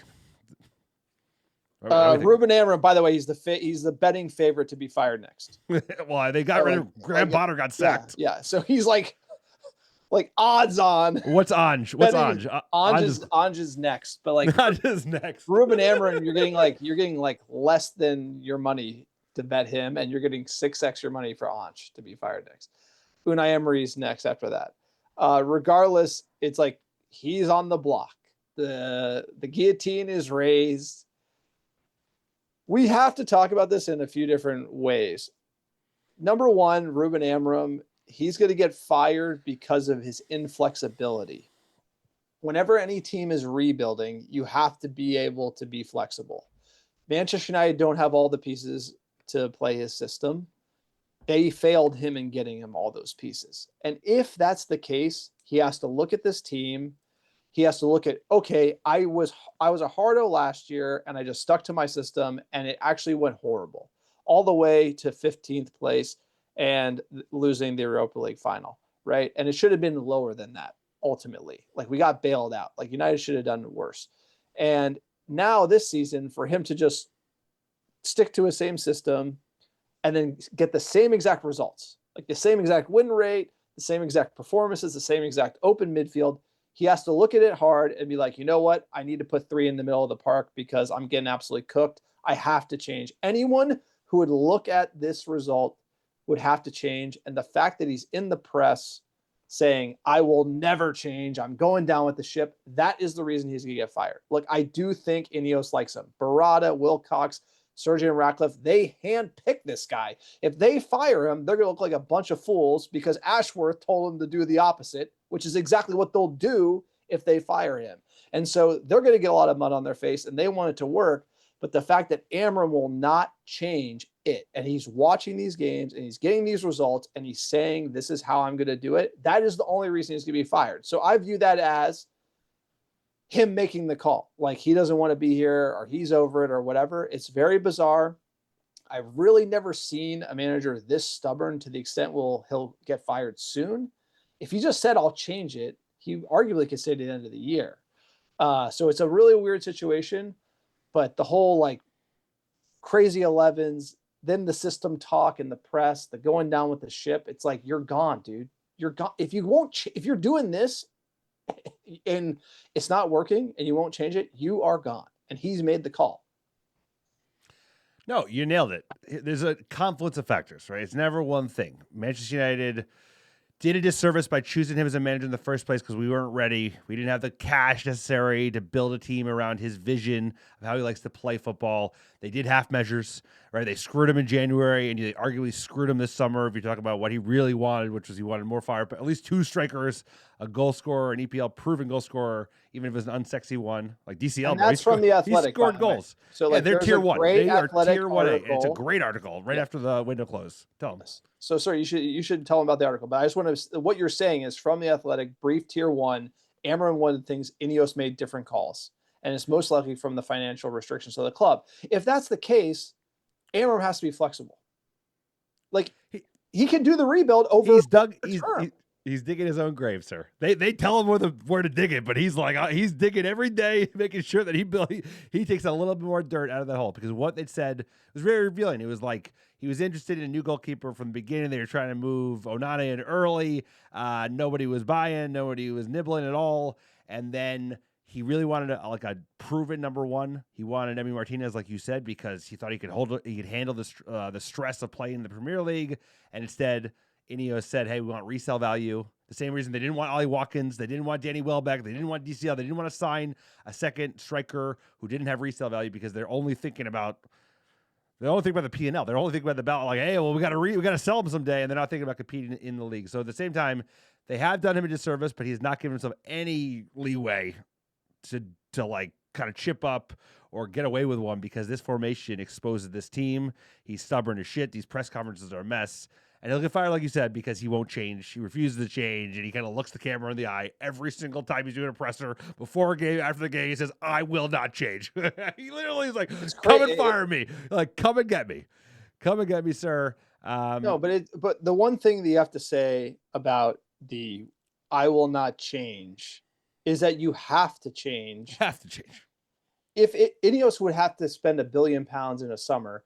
Ruben Amorim, by the way, he's the betting favorite to be fired next. Well, they got rid of Graham Potter, got sacked. Yeah. So he's like odds on. What's Ange? Ange is next, but like Ange is next. Ruben Amorim, you're getting less than your money to bet him, and you're getting 6x your money for Ange to be fired next. Unai Emery's next after that. Regardless, it's like he's on the block. The guillotine is raised. We have to talk about this in a few different ways. Number one, Ruben Amorim, he's going to get fired because of his inflexibility. Whenever any team is rebuilding, you have to be able to be flexible. Manchester United don't have all the pieces to play his system. They failed him in getting him all those pieces. And if that's the case, he has to look at this team. He has to look at, okay, I was a hardo last year and I just stuck to my system and it actually went horrible all the way to 15th place and losing the Europa League final, right? And it should have been lower than that ultimately. Like, we got bailed out. Like, United should have done worse. And now this season, for him to just stick to his same system and then get the same exact results, like the same exact win rate, the same exact performances, the same exact open midfield, he has to look at it hard and be like, you know what? I need to put 3 in the middle of the park because I'm getting absolutely cooked. I have to change. Anyone who would look at this result would have to change. And the fact that he's in the press saying, I will never change, I'm going down with the ship, that is the reason he's going to get fired. Look, I do think Ineos likes him. Barada, Wilcox, Jim Ratcliffe, they handpicked this guy. If they fire him, they're going to look like a bunch of fools because Ashworth told them to do the opposite, which is exactly what they'll do if they fire him. And so they're going to get a lot of mud on their face and they want it to work. But the fact that Amorim will not change it, and he's watching these games and he's getting these results and he's saying, this is how I'm going to do it, that is the only reason he's going to be fired. So I view that as him making the call. Like, he doesn't want to be here or he's over it or whatever. It's very bizarre. I've really never seen a manager this stubborn to the extent he'll get fired soon. If he just said, I'll change it, he arguably could say to the end of the year. So it's a really weird situation, but the whole like crazy 11s, then the system talk and the press, the going down with the ship, it's like, you're gone, dude. You're gone. If you're doing this and it's not working and you won't change it, you are gone. And he's made the call. No, you nailed it. There's a confluence of factors, right? It's never one thing. Manchester United did a disservice by choosing him as a manager in the first place because we weren't ready. We didn't have the cash necessary to build a team around his vision of how he likes to play football. They did half measures, right? They screwed him in January, and they arguably screwed him this summer if you talk about what he really wanted, which was he wanted more fire, but at least 2 strikers, a goal scorer, an EPL proven goal scorer, even if it was an unsexy one, like DCL. And that's from The Athletic. He scored goals. So yeah, like, they're tier 1. They are tier 1A. Article. It's a great article right after the window closed. Tell them. So, sorry, you should tell them about the article. But I just want to, what you're saying is from The Athletic, brief tier 1, Amorim, one of the things, Ineos made different calls. And it's most likely from the financial restrictions of the club. If that's the case, Amorim has to be flexible. Like, he can do the rebuild over. He's digging his own grave, sir. They tell him where to dig it, but he's like, he's digging every day, making sure that he takes a little bit more dirt out of that hole. Because what they said was very revealing. It was like he was interested in a new goalkeeper from the beginning. They were trying to move Onana in early. Nobody was buying. Nobody was nibbling at all. And then he really wanted a proven number 1. He wanted Emi Martinez, like you said, because he thought he could handle the stress of playing in the Premier League. And instead, Ineos said, hey, we want resale value. The same reason they didn't want Ollie Watkins, they didn't want Danny Welbeck, they didn't want DCL, they didn't want to sign a second striker who didn't have resale value because they're only thinking about the P&L. They're only thinking about the ballot, like, hey, well, we got to sell him someday, and they're not thinking about competing in the league. So at the same time, they have done him a disservice, but he's not given himself any leeway to like kind of chip up or get away with one because this formation exposes this team. He's stubborn as shit. These press conferences are a mess. And he'll get fired, like you said, because he won't change. He refuses to change, and he kind of looks the camera in the eye every single time he's doing a presser. Before a game, after the game, he says, I will not change. He literally is like, come and fire me. Like, come and get me. Come and get me, sir. No, but the one thing that you have to say about the I will not change is that you have to change. You have to change. If Ineos would have to spend £1 billion in a summer,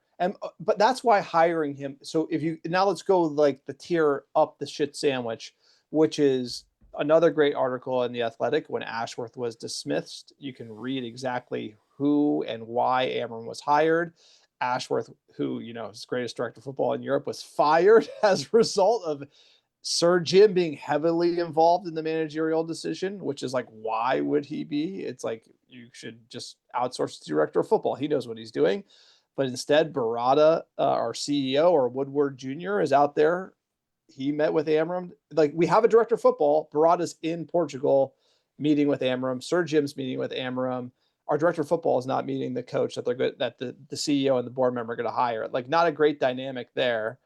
but that's why hiring him. So now let's go like the tier up the shit sandwich, which is another great article in The Athletic when Ashworth was dismissed. You can read exactly who and why Amorim was hired. Ashworth, who, is greatest director of football in Europe, was fired as a result of Sir Jim being heavily involved in the managerial decision, which is like, why would he be? It's like, you should just outsource the director of football. He knows what he's doing. But instead, Barada, our CEO, or Woodward Jr., is out there. He met with Amorim. Like, we have a director of football. Barada's in Portugal meeting with Amorim. Sir Jim's meeting with Amorim. Our director of football is not meeting the coach that the CEO and the board member are going to hire. Like, not a great dynamic there.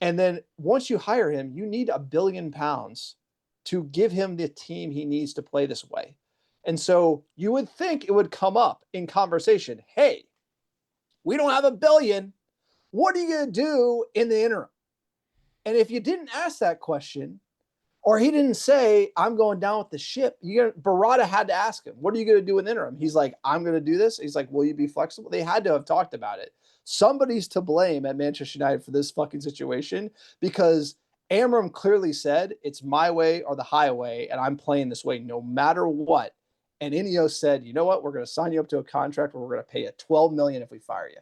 And then once you hire him, you need £1 billion to give him the team he needs to play this way. And so you would think it would come up in conversation. Hey, we don't have $1 billion. What are you going to do in the interim? And if you didn't ask that question, or he didn't say, I'm going down with the ship, Barada had to ask him, what are you going to do in the interim? He's like, I'm going to do this. He's like, will you be flexible? They had to have talked about it. Somebody's to blame at Manchester United for this fucking situation because Amorim clearly said it's my way or the highway, and I'm playing this way no matter what. And Ineos said, you know what? We're going to sign you up to a contract where we're going to pay you $12 million if we fire you.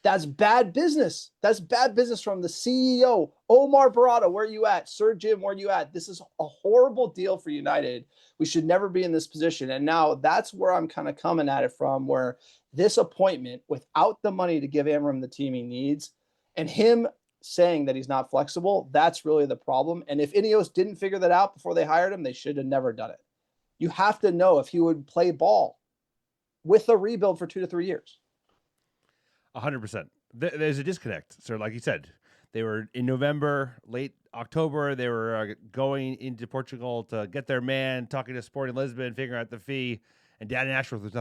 That's bad business. That's bad business from the CEO. Omar Barada, where are you at? Sir Jim, where are you at? This is a horrible deal for United. We should never be in this position. And now that's where I'm kind of coming at it from, where this appointment, without the money to give Amorim the team he needs, and him saying that he's not flexible, that's really the problem. And if Ineos didn't figure that out before they hired him, they should have never done it. You have to know if he would play ball with a rebuild for 2 to 3 years. 100%. There's a disconnect. So like you said, they were in November, late October, they were going into Portugal to get their man, talking to Sporting Lisbon, figuring out the fee. And Danny Ashworth was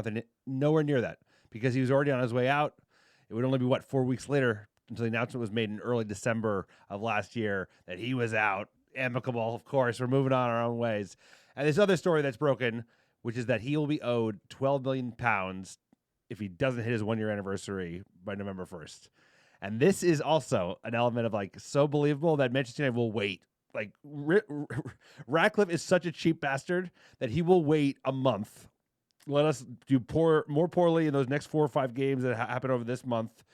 nowhere near that because he was already on his way out. It would only be, 4 weeks later until the announcement was made in early December of last year that he was out. Amicable, of course. We're moving on our own ways. And this other story that's broken, which is that he will be owed £12 million if he doesn't hit his 1-year anniversary by November 1st. And this is also an element of like so believable that Manchester United will wait. Like Ratcliffe is such a cheap bastard that he will wait a month. Let us do more poorly in those next 4 or 5 games that happen over this month.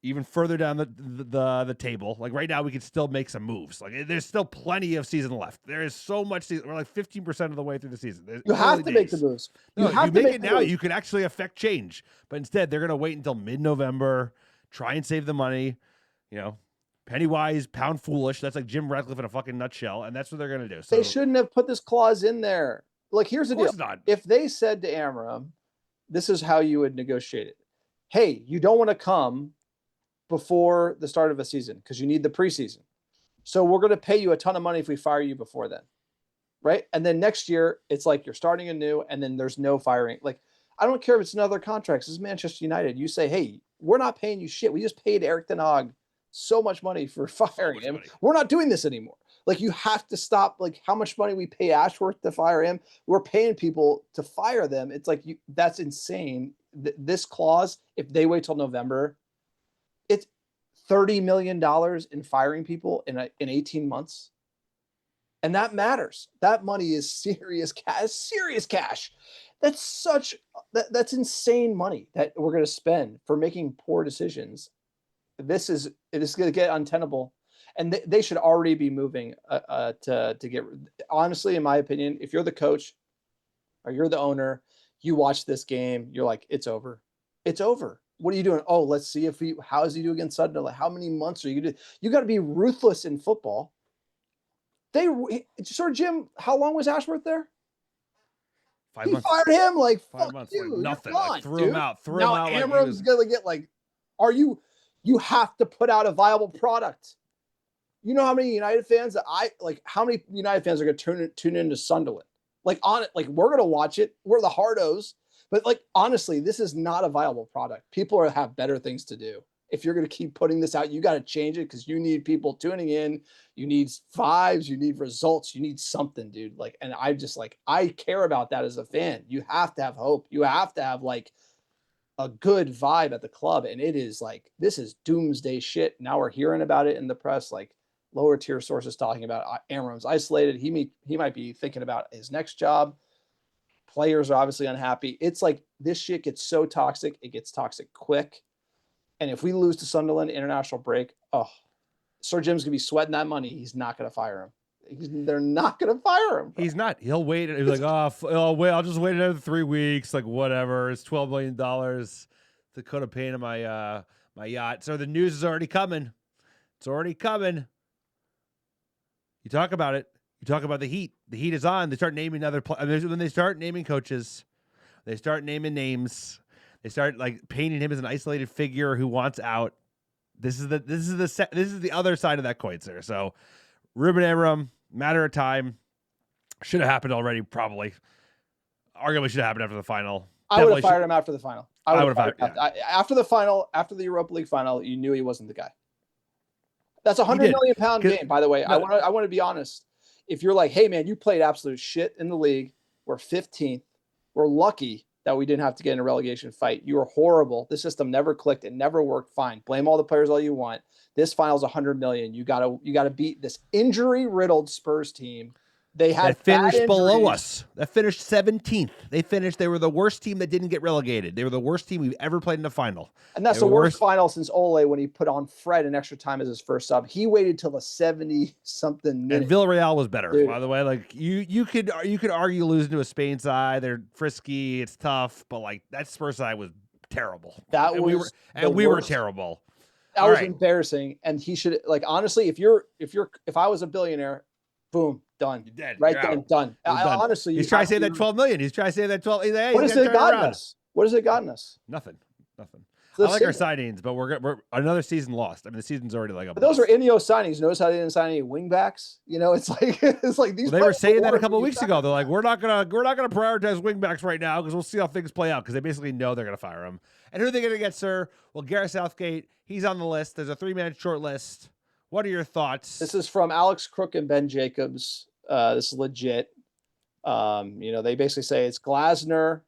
Even further down the table, like right now, we can still make some moves. Like there's still plenty of season left. There is so much season. We're like 15% of the way through the season. You have to make the moves. You make it now. You can actually affect change. But instead, they're going to wait until mid-November, try and save the money. You know, penny wise, pound foolish. That's like Jim Ratcliffe in a fucking nutshell, and that's what they're going to do. So they shouldn't have put this clause in there. Like, here's the deal. Not. If they said to Amorim, this is how you would negotiate it. Hey, you don't want to come before the start of a season because you need the preseason. So we're going to pay you a ton of money if we fire you before then. Right. And then next year, it's like you're starting anew and then there's no firing. Like, I don't care if it's another contract. This is Manchester United. You say, hey, we're not paying you shit. We just paid Eric Ten Hag so much money for firing him. We're not doing this anymore. Like, you have to stop, like, how much money we pay Ashworth to fire him. We're paying people to fire them. It's like, that's insane. This clause, if they wait till November, it's $30 million in firing people in 18 months. And that matters. That money is serious cash. That's insane money that we're going to spend for making poor decisions. It is going to get untenable. And they should already be moving to get, honestly, in my opinion, if you're the coach or you're the owner, you watch this game, you're like, it's over. It's over. What are you doing? Oh, let's see how does he do against Sunderland? How many months are you going to do? You got to be ruthless in football. Jim, how long was Ashworth there? 5 months. Fired him like 5 months. You. Like nothing. Gone, like, threw him out. Now Amorim's going to get like, you have to put out a viable product. You know how many United fans how many United fans are going to tune into Sunderland? Like we're going to watch it. We're the hardos, but like, honestly, this is not a viable product. People have better things to do. If you're going to keep putting this out, you got to change it because you need people tuning in. You need vibes. You need results. You need something, dude. Like, and I care about that as a fan. You have to have hope. You have to have like a good vibe at the club. And it is like, this is doomsday shit. Now we're hearing about it in the press, like lower tier sources talking about Amorim's isolated. He might be thinking about his next job. Players are obviously unhappy. It's like this shit gets so toxic. It gets toxic quick. And if we lose to Sunderland international break, Sir Jim's going to be sweating that money. He's not going to fire him. They're not going to fire him. He's not. He'll wait. He's like, I'll just wait another 3 weeks. Like, whatever. It's $12 million to could have paid my my yacht. So the news is already coming. It's already coming. You talk about it. You talk about the heat. The heat is on. They start naming other players. When they start naming coaches, they start naming names. They start like painting him as an isolated figure who wants out. This is the other side of that coin, sir. So Ruben Amorim, matter of time. Should have happened already, probably. Arguably should have happened after the final. I would have fired him after the final. I would have fired him. After the final, after the Europa League final, you knew he wasn't the guy. That's a £100 million game, by the way. I want to be honest. If you're like, hey man, you played absolute shit in the league. We're 15th. We're lucky that we didn't have to get in a relegation fight. You were horrible. The system never clicked. It never worked. Fine. Blame all the players all you want. This final's $100 million. You gotta beat this injury-riddled Spurs team. They had that finished below us. That finished 17th. They were the worst team that didn't get relegated. They were the worst team we've ever played in a final. And that's the worst final since Ole when he put on Fred in extra time as his first sub. He waited till the 70-something minute. And Villarreal was better, dude. By the way. Like you could argue losing to a Spain side. They're frisky. It's tough, but like that Spurs side was terrible. We were terrible. That was embarrassing. And he should honestly, if I was a billionaire, boom, done. You're dead. Right You're then, out. done. Honestly, he's trying to save that $12 million. He's trying to save that 12. Hey, what has it gotten us? What has it gotten us? Nothing. I like our signings, but we're another season lost. I mean, the season's already like a. But those are Indio signings. Notice how they didn't sign any wingbacks. You know, it's like these. Well, they were saying that a couple of weeks ago. They're like, we're not gonna prioritize wingbacks right now because we'll see how things play out because they basically know they're gonna fire him. And who are they gonna get, sir? Well, Gareth Southgate. He's on the list. There's a 3-man short list. What are your thoughts? This is from Alex Crook and Ben Jacobs. This is legit. They basically say it's Glasner,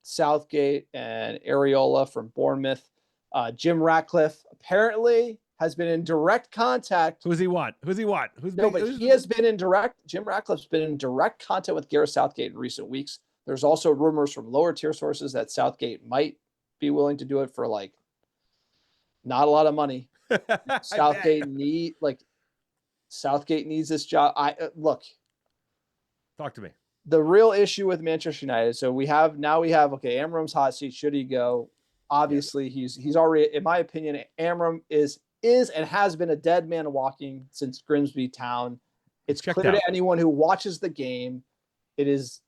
Southgate, and Areola from Bournemouth. Jim Ratcliffe apparently has been in direct contact. Who's he want? Jim Ratcliffe's been in direct contact with Gareth Southgate in recent weeks. There's also rumors from lower tier sources that Southgate might be willing to do it for like not a lot of money. Southgate needs this job. Look. Talk to me. The real issue with Manchester United. So we have Amorim's hot seat. Should he go? Obviously, he's already, in my opinion, Amorim is and has been a dead man walking since Grimsby Town. It's clear to anyone who watches the game. It's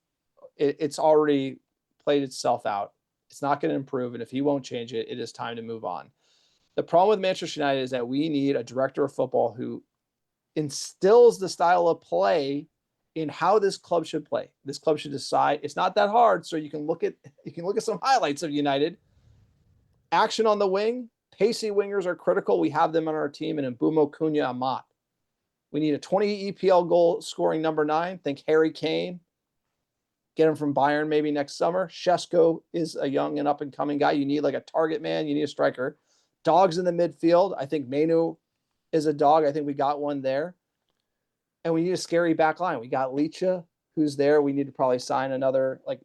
already played itself out. It's not going to improve, and if he won't change it, it is time to move on. The problem with Manchester United is that we need a director of football who instills the style of play in how this club should play. This club should decide. It's not that hard, so you can look at some highlights of United. Action on the wing, pacey wingers are critical. We have them on our team, and Mbumo, Cunha, Amat. We need a 20 EPL goal scoring number 9. Think Harry Kane. Get him from Bayern maybe next summer. Šeško is a young and up-and-coming guy. You need like a target man. You need a striker. Dogs in the midfield. I think Manu is a dog. I think we got one there. And we need a scary back line. We got Licha, who's there. We need to probably sign another. Like,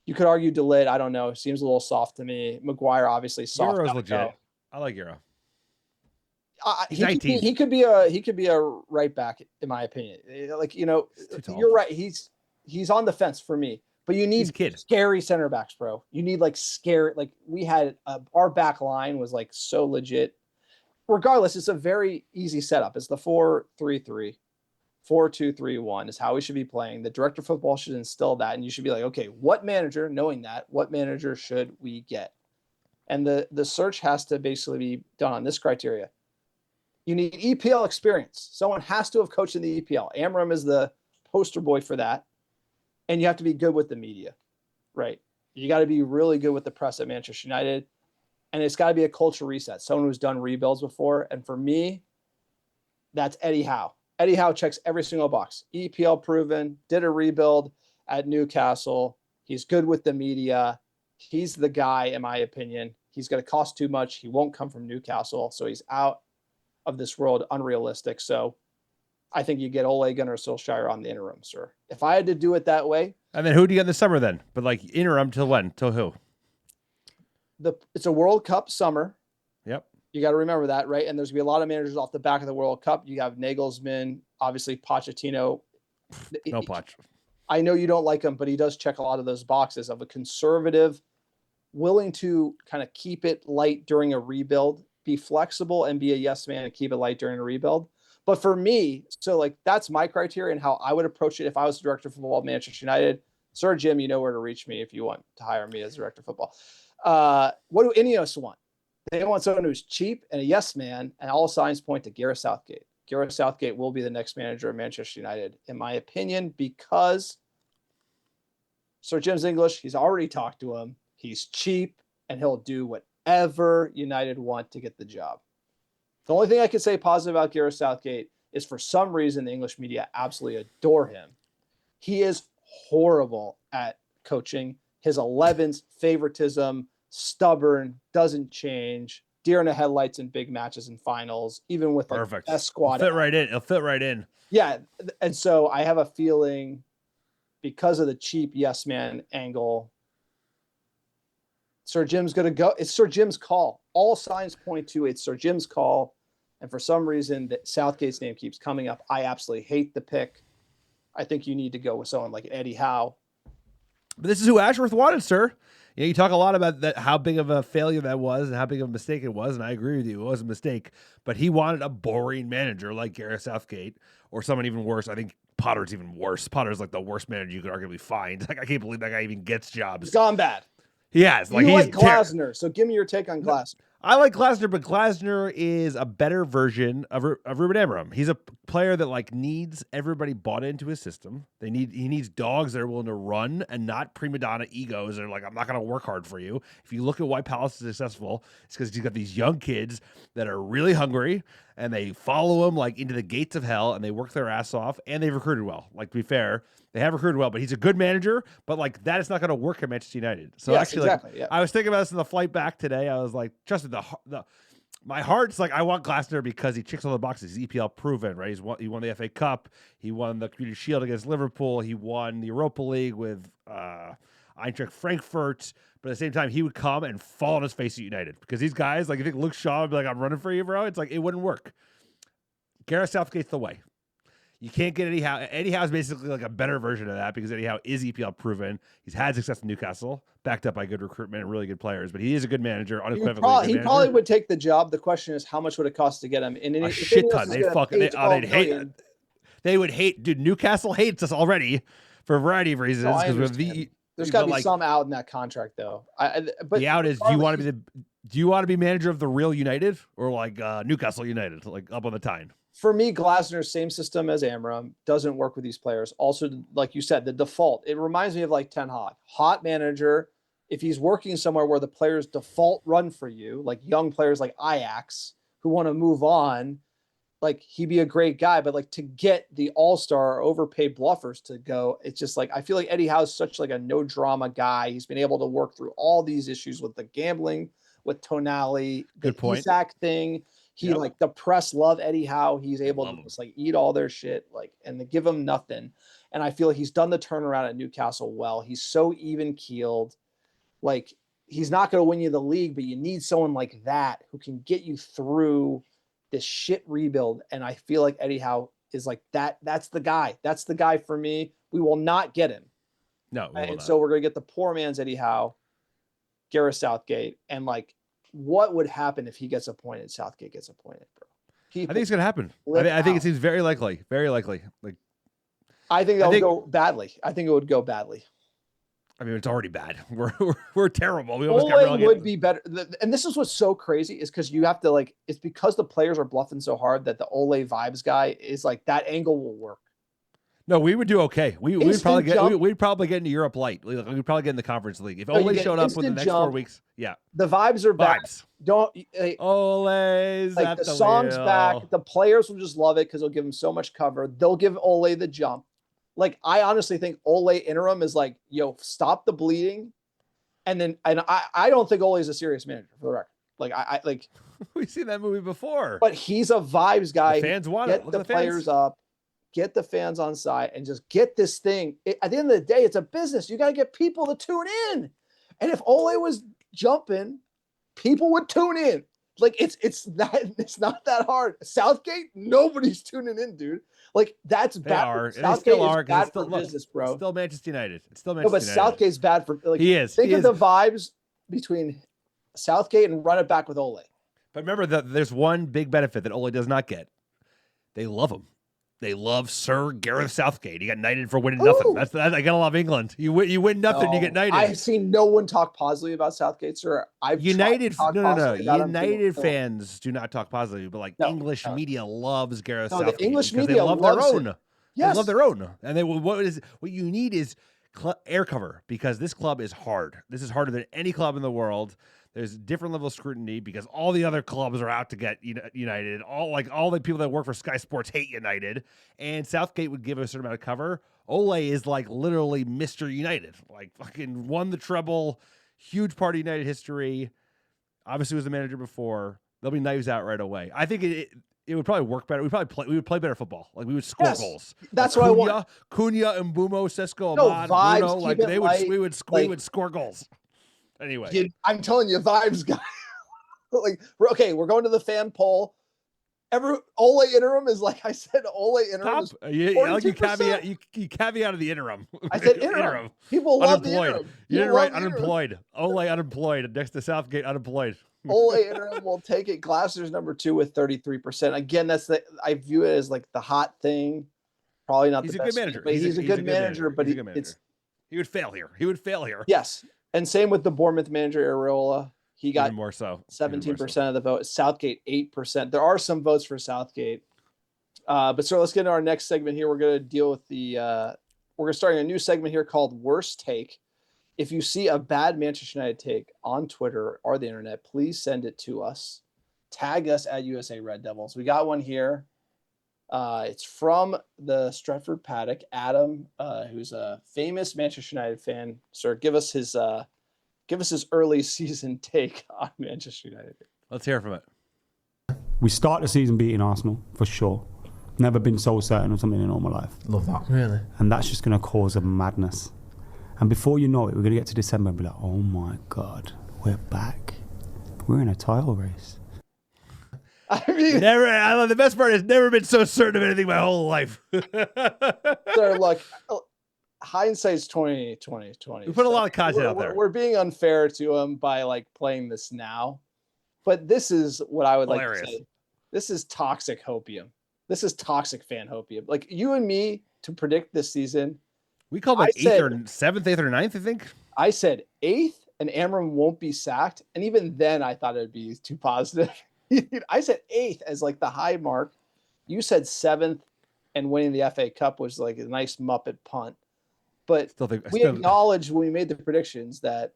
you could argue De Ligt. I don't know. Seems a little soft to me. Maguire, obviously soft. Euro's legit. I like Euro. He's 19. He could be a right back, in my opinion. Like, you're right. He's on the fence for me. But you need scary center backs, bro. You need like scary. Like we had our back line was like so legit. Regardless, it's a very easy setup. It's the 4-3-3. 4-2-3-1 is how we should be playing. The director of football should instill that, and you should be like, okay, what manager should we get? And the search has to basically be done on this criteria. You need EPL experience. Someone has to have coached in the EPL. Amorim is the poster boy for that. And you have to be good with the media, right? You got to be really good with the press at Manchester United. And it's got to be a culture reset. Someone who's done rebuilds before. And for me, that's Eddie Howe. Eddie Howe checks every single box. EPL proven, did a rebuild at Newcastle. He's good with the media. He's the guy, in my opinion. He's going to cost too much. He won't come from Newcastle. So he's out of this world, unrealistic. So I think you get Ole Gunnar Solskjaer on the interim, sir. If I had to do it that way. And then who do you get in the summer then? But like interim till when? Till who? It's a World Cup summer. Yep. You got to remember that, right? And there's going to be a lot of managers off the back of the World Cup. You have Nagelsmann, obviously Pochettino. No Poch. I know you don't like him, but he does check a lot of those boxes of a conservative, willing to kind of keep it light during a rebuild, be flexible and be a yes man and keep it light during a rebuild. But for me, so like that's my criteria and how I would approach it if I was director of football at Manchester United. Sir Jim, you know where to reach me if you want to hire me as director of football. What do Ineos want? They want someone who's cheap and a yes man, and all signs point to Gareth Southgate. Gareth Southgate will be the next manager of Manchester United, in my opinion, because Sir Jim's English. He's already talked to him. He's cheap, and he'll do whatever United want to get the job. The only thing I can say positive about Gareth Southgate is for some reason the English media absolutely adore him. He is horrible at coaching. His 11's favoritism, stubborn, doesn't change, deer in the headlights in big matches and finals, even with like the best squad. It'll fit right in. Yeah. And so I have a feeling because of the cheap yes man angle, Sir Jim's going to go. It's Sir Jim's call. All signs point to it's Sir Jim's call. And for some reason, that Southgate's name keeps coming up. I absolutely hate the pick. I think you need to go with someone like Eddie Howe. But this is who Ashworth wanted, sir. You talk a lot about that, how big of a failure that was and how big of a mistake it was. And I agree with you. It was a mistake. But he wanted a boring manager like Gareth Southgate or someone even worse. I think Potter's even worse. Potter's like the worst manager you could arguably find. Like, I can't believe that guy even gets jobs. He's gone bad. He has. You like Glasner, so give me your take on Glasner. I like Glasner, but Glasner is a better version of Ruben Amorim. He's a player that like needs everybody bought into his system. He needs dogs that are willing to run and not prima donna egos that are like, I'm not going to work hard for you. If you look at why Palace is successful, it's because he's got these young kids that are really hungry and they follow him like into the gates of hell and they work their ass off and they've recruited well. Like, to be fair, they have recruited well, but he's a good manager, but like that is not going to work at Manchester United. So Yes, actually, exactly, like, yeah. I was thinking about this in the flight back today. I was like, Justin, my heart's like, I want Glasner because he checks all the boxes. He's EPL proven, right? He won the FA Cup. He won the Community Shield against Liverpool. He won the Europa League with Eintracht Frankfurt. But at the same time, he would come and fall on his face at United because these guys, like, you think Luke Shaw would be like, I'm running for you, bro? It's like, it wouldn't work. Gareth Southgate's the way. You can't get Eddie Howe. Eddie Howe is basically like a better version of that because Eddie Howe is EPL proven. He's had success in Newcastle, backed up by good recruitment and really good players. But he is a good manager, unequivocally. He probably would take the job. The question is, how much would it cost to get him? And A shit ton. They would hate. Dude, Newcastle hates us already for a variety of reasons. There's got to be some out in that contract, though. But the out is: do you want to be manager of the real United or like Newcastle United, like up on the Tyne? For me, Glasner's same system as Amorim doesn't work with these players. Also, like you said, the default. It reminds me of like Ten Hag, hot manager. If he's working somewhere where the players default run for you, like young players like Ajax who want to move on, like he'd be a great guy. But like to get the all-star overpaid bluffers to go, it's just like I feel like Eddie Howe is such like a no drama guy. He's been able to work through all these issues with the gambling, with Tonali, Good point. Isak thing. He like the press love Eddie Howe. He's able to just like eat all their shit, like, and they give him nothing. And I feel like he's done the turnaround at Newcastle well. He's so even keeled. Like he's not going to win you the league, but you need someone like that who can get you through this shit rebuild. And I feel like Eddie Howe is like that. That's the guy. That's the guy for me. We will not get him. No. And so we're going to get the poor man's Eddie Howe, Gareth Southgate, and like, what would happen if he gets appointed? Southgate gets appointed, bro. I think it's gonna happen. I think it seems very likely. Very likely. Like, I think that'll go badly. I think it would go badly. I mean, it's already bad. We're terrible. We almost got relegated. Would be better. And this is what's so crazy is because you have to like. It's because the players are bluffing so hard that the Ole vibes guy is like that angle will work. No, we would do okay. We'd probably get into Europe light. We'd probably get in the Conference League if Ole showed up within the next 4 weeks. Yeah, the vibes are back. Don't Ole's like the song's back. The players will just love it because they'll give him so much cover. They'll give Ole the jump. Like I honestly think Ole interim is like, yo, stop the bleeding, and I don't think Ole is a serious manager for the record. Like I like we've seen that movie before, but he's a vibes guy. The fans want it. Get the players up. Get the fans on side and just get this thing. At the end of the day, it's a business. You got to get people to tune in. And if Ole was jumping, people would tune in. Like it's not that hard. Southgate, nobody's tuning in, dude. Like that's bad. Southgate is bad for business, bro. It's still Manchester United. It's still Manchester United. Southgate's bad for like. He is. Think of the vibes between Southgate and run it back with Ole. But remember that there's one big benefit that Ole does not get. They love him. They love Sir Gareth Southgate. He got knighted for winning nothing. That's I gotta love England. You win nothing, you get knighted. I've seen no one talk positively about Southgate, sir. United fans do not talk positively, but like English media loves Gareth Southgate. The English media they love their own. Yes. They love their own, and what you need is air cover because this club is hard. This is harder than any club in the world. There's a different level of scrutiny because all the other clubs are out to get United. All the people that work for Sky Sports hate United, and Southgate would give a certain amount of cover. Ole is like literally Mr. United, like fucking won the treble, huge part of United history. Obviously was the manager before. There'll be knives out right away. I think it would probably work better. We would play better football. Like we would score goals. That's what I want. Cunha, Mbumo, Sesko, Ahmad, Bruno. Like we would score goals. Anyway, I'm telling you, vibes guy. Like, we're going to the fan poll. Ole interim is like I said. Ole interim. You caveat of the interim. I said interim. People love the interim. You didn't write unemployed. Ole unemployed next to Southgate unemployed. Ole interim will take it. Glasner's number 2 with 33%. Again, I view it as like the hot thing. Probably not. He's the a best good manager. But he's a good manager. But he would fail here. Yes. And same with the Bournemouth manager, Areola. He got even more so. 17% of the vote. Southgate, 8%. There are some votes for Southgate. But so let's get into our next segment here. We're going to deal with we're going to start a new segment here called Worst Take. If you see a bad Manchester United take on Twitter or the internet, please send it to us. Tag us at USA Red Devils. We got one here. It's from the Stretford Paddock, Adam, who's a famous Manchester United fan. Sir, give us his early season take on Manchester United. Let's hear from it. We start the season beating Arsenal for sure. Never been so certain of something in all my life. Love that. Really? And that's just going to cause a madness. And before you know it, we're going to get to December and be like, oh my God, we're back. We're in a title race. I mean, The best part is never been so certain of anything my whole life. so look, hindsight's 2020. We put a lot of content out there. We're being unfair to him by like playing this now. But this is what I would Hilarious. like to say. This is toxic hopium. This is toxic fan hopium. Like you and me to predict this season. We called like 8th or 7th, 8th or 9th, I think. I said 8th and Amorim won't be sacked. And even then I thought it'd be too positive. I said 8th as like the high mark. You said 7th and winning the FA Cup was like a nice Muppet punt. But we acknowledged when we made the predictions that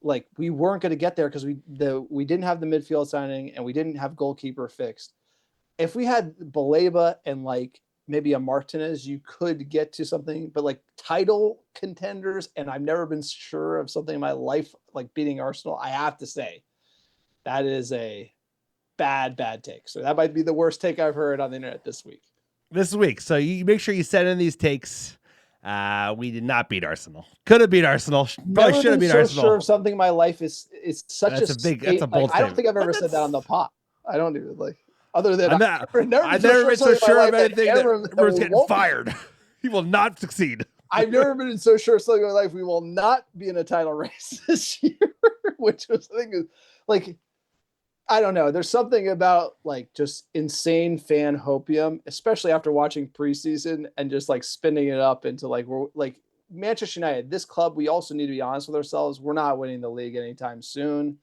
like we weren't going to get there because we didn't have the midfield signing and we didn't have goalkeeper fixed. If we had Baleba and like maybe a Martinez, you could get to something, but like title contenders, and I've never been sure of something in my life like beating Arsenal. I have to say that is a bad take. So that might be the worst take I've heard on the internet this week. So you make sure you send in these takes. We did not beat Arsenal. Could have beat Arsenal. Probably should have beat Arsenal. Sure of something in my life is such that's a bold like, I don't think I've ever said that on the pod. I don't even like other than I've never been so sure of anything that Everyone's getting fired. He will not succeed. I've never been so sure of something in my life. We will not be in a title race this year, which was I think is like I don't know. There's something about like just insane fan hopium, especially after watching preseason and just like spinning it up into like we're like Manchester United, this club. We also need to be honest with ourselves. We're not winning the league anytime soon.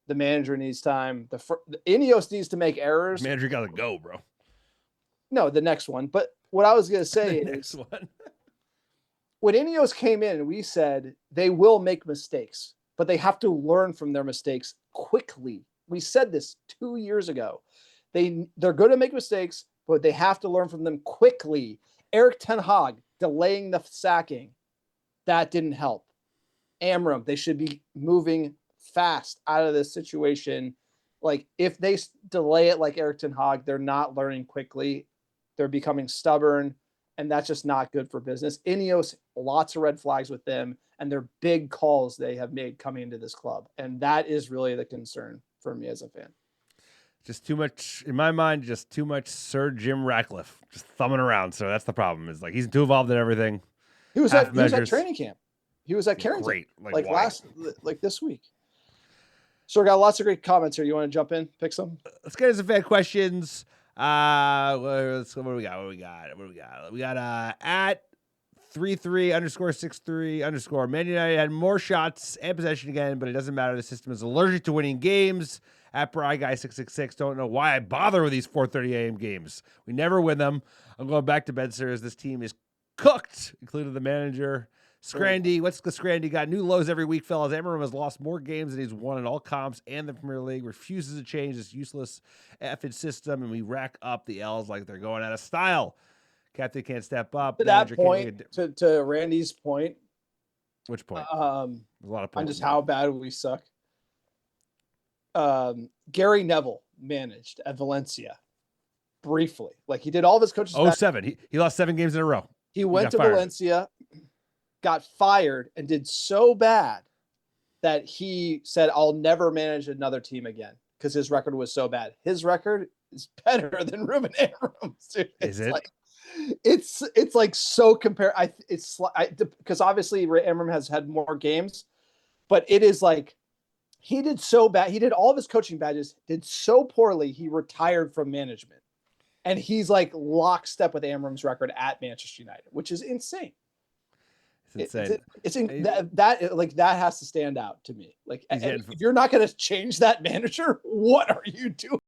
The manager needs time. The Ineos needs to make errors. Manager got to go, bro. No, the next one. But what I was going to say is when Ineos came in, we said they will make mistakes, but they have to learn from their mistakes quickly. We said this 2 years ago. They're going to make mistakes, but they have to learn from them quickly. Erik ten Hag delaying the sacking, that didn't help. Amorim, they should be moving fast out of this situation. Like if they delay it like Erik ten Hag, they're not learning quickly. They're becoming stubborn, and that's just not good for business. Ineos, lots of red flags with them, and they're big calls they have made coming into this club. And that is really the concern for me as a fan. Just too much, in my mind, just too much Sir Jim Ratcliffe just thumbing around. So that's the problem. Is like he's too involved in everything. He was at training camp. He was at Carrington. Great. Like this week. So we got lots of great comments here. You want to jump in, pick some? Let's get into some fan questions. What do we got? We got at 33_63_ Man United had more shots and possession again, but it doesn't matter. The system is allergic to winning games. At Bry Guy 666, don't know why I bother with these 4:30 a.m. games. We never win them. I'm going back to bed, sir, as this team is cooked, including the manager. Scrandy, what's the Scrandy got? New lows every week, fellas. Amorim has lost more games than he's won in all comps and the Premier League. Refuses to change this useless effing system, and we rack up the L's like they're going out of style. Captain can't step up. To that point, to Randy's point. Which point? There's a lot of points. On just how bad we suck. Gary Neville managed at Valencia briefly. Like he did all of his coaches. 07. He lost 7 games in a row. He went to Valencia, got fired, and did so bad that he said, I'll never manage another team again because his record was so bad. His record is better than Ruben Amorim's. Is it? Like, it's like so because obviously Amorim has had more games, but it is like he did so bad. He did all of his coaching badges, did so poorly. He retired from management, and he's like lockstep with Amorim's record at Manchester United, which is insane. It's insane. That has to stand out to me. Like, if you're not going to change that manager, what are you doing?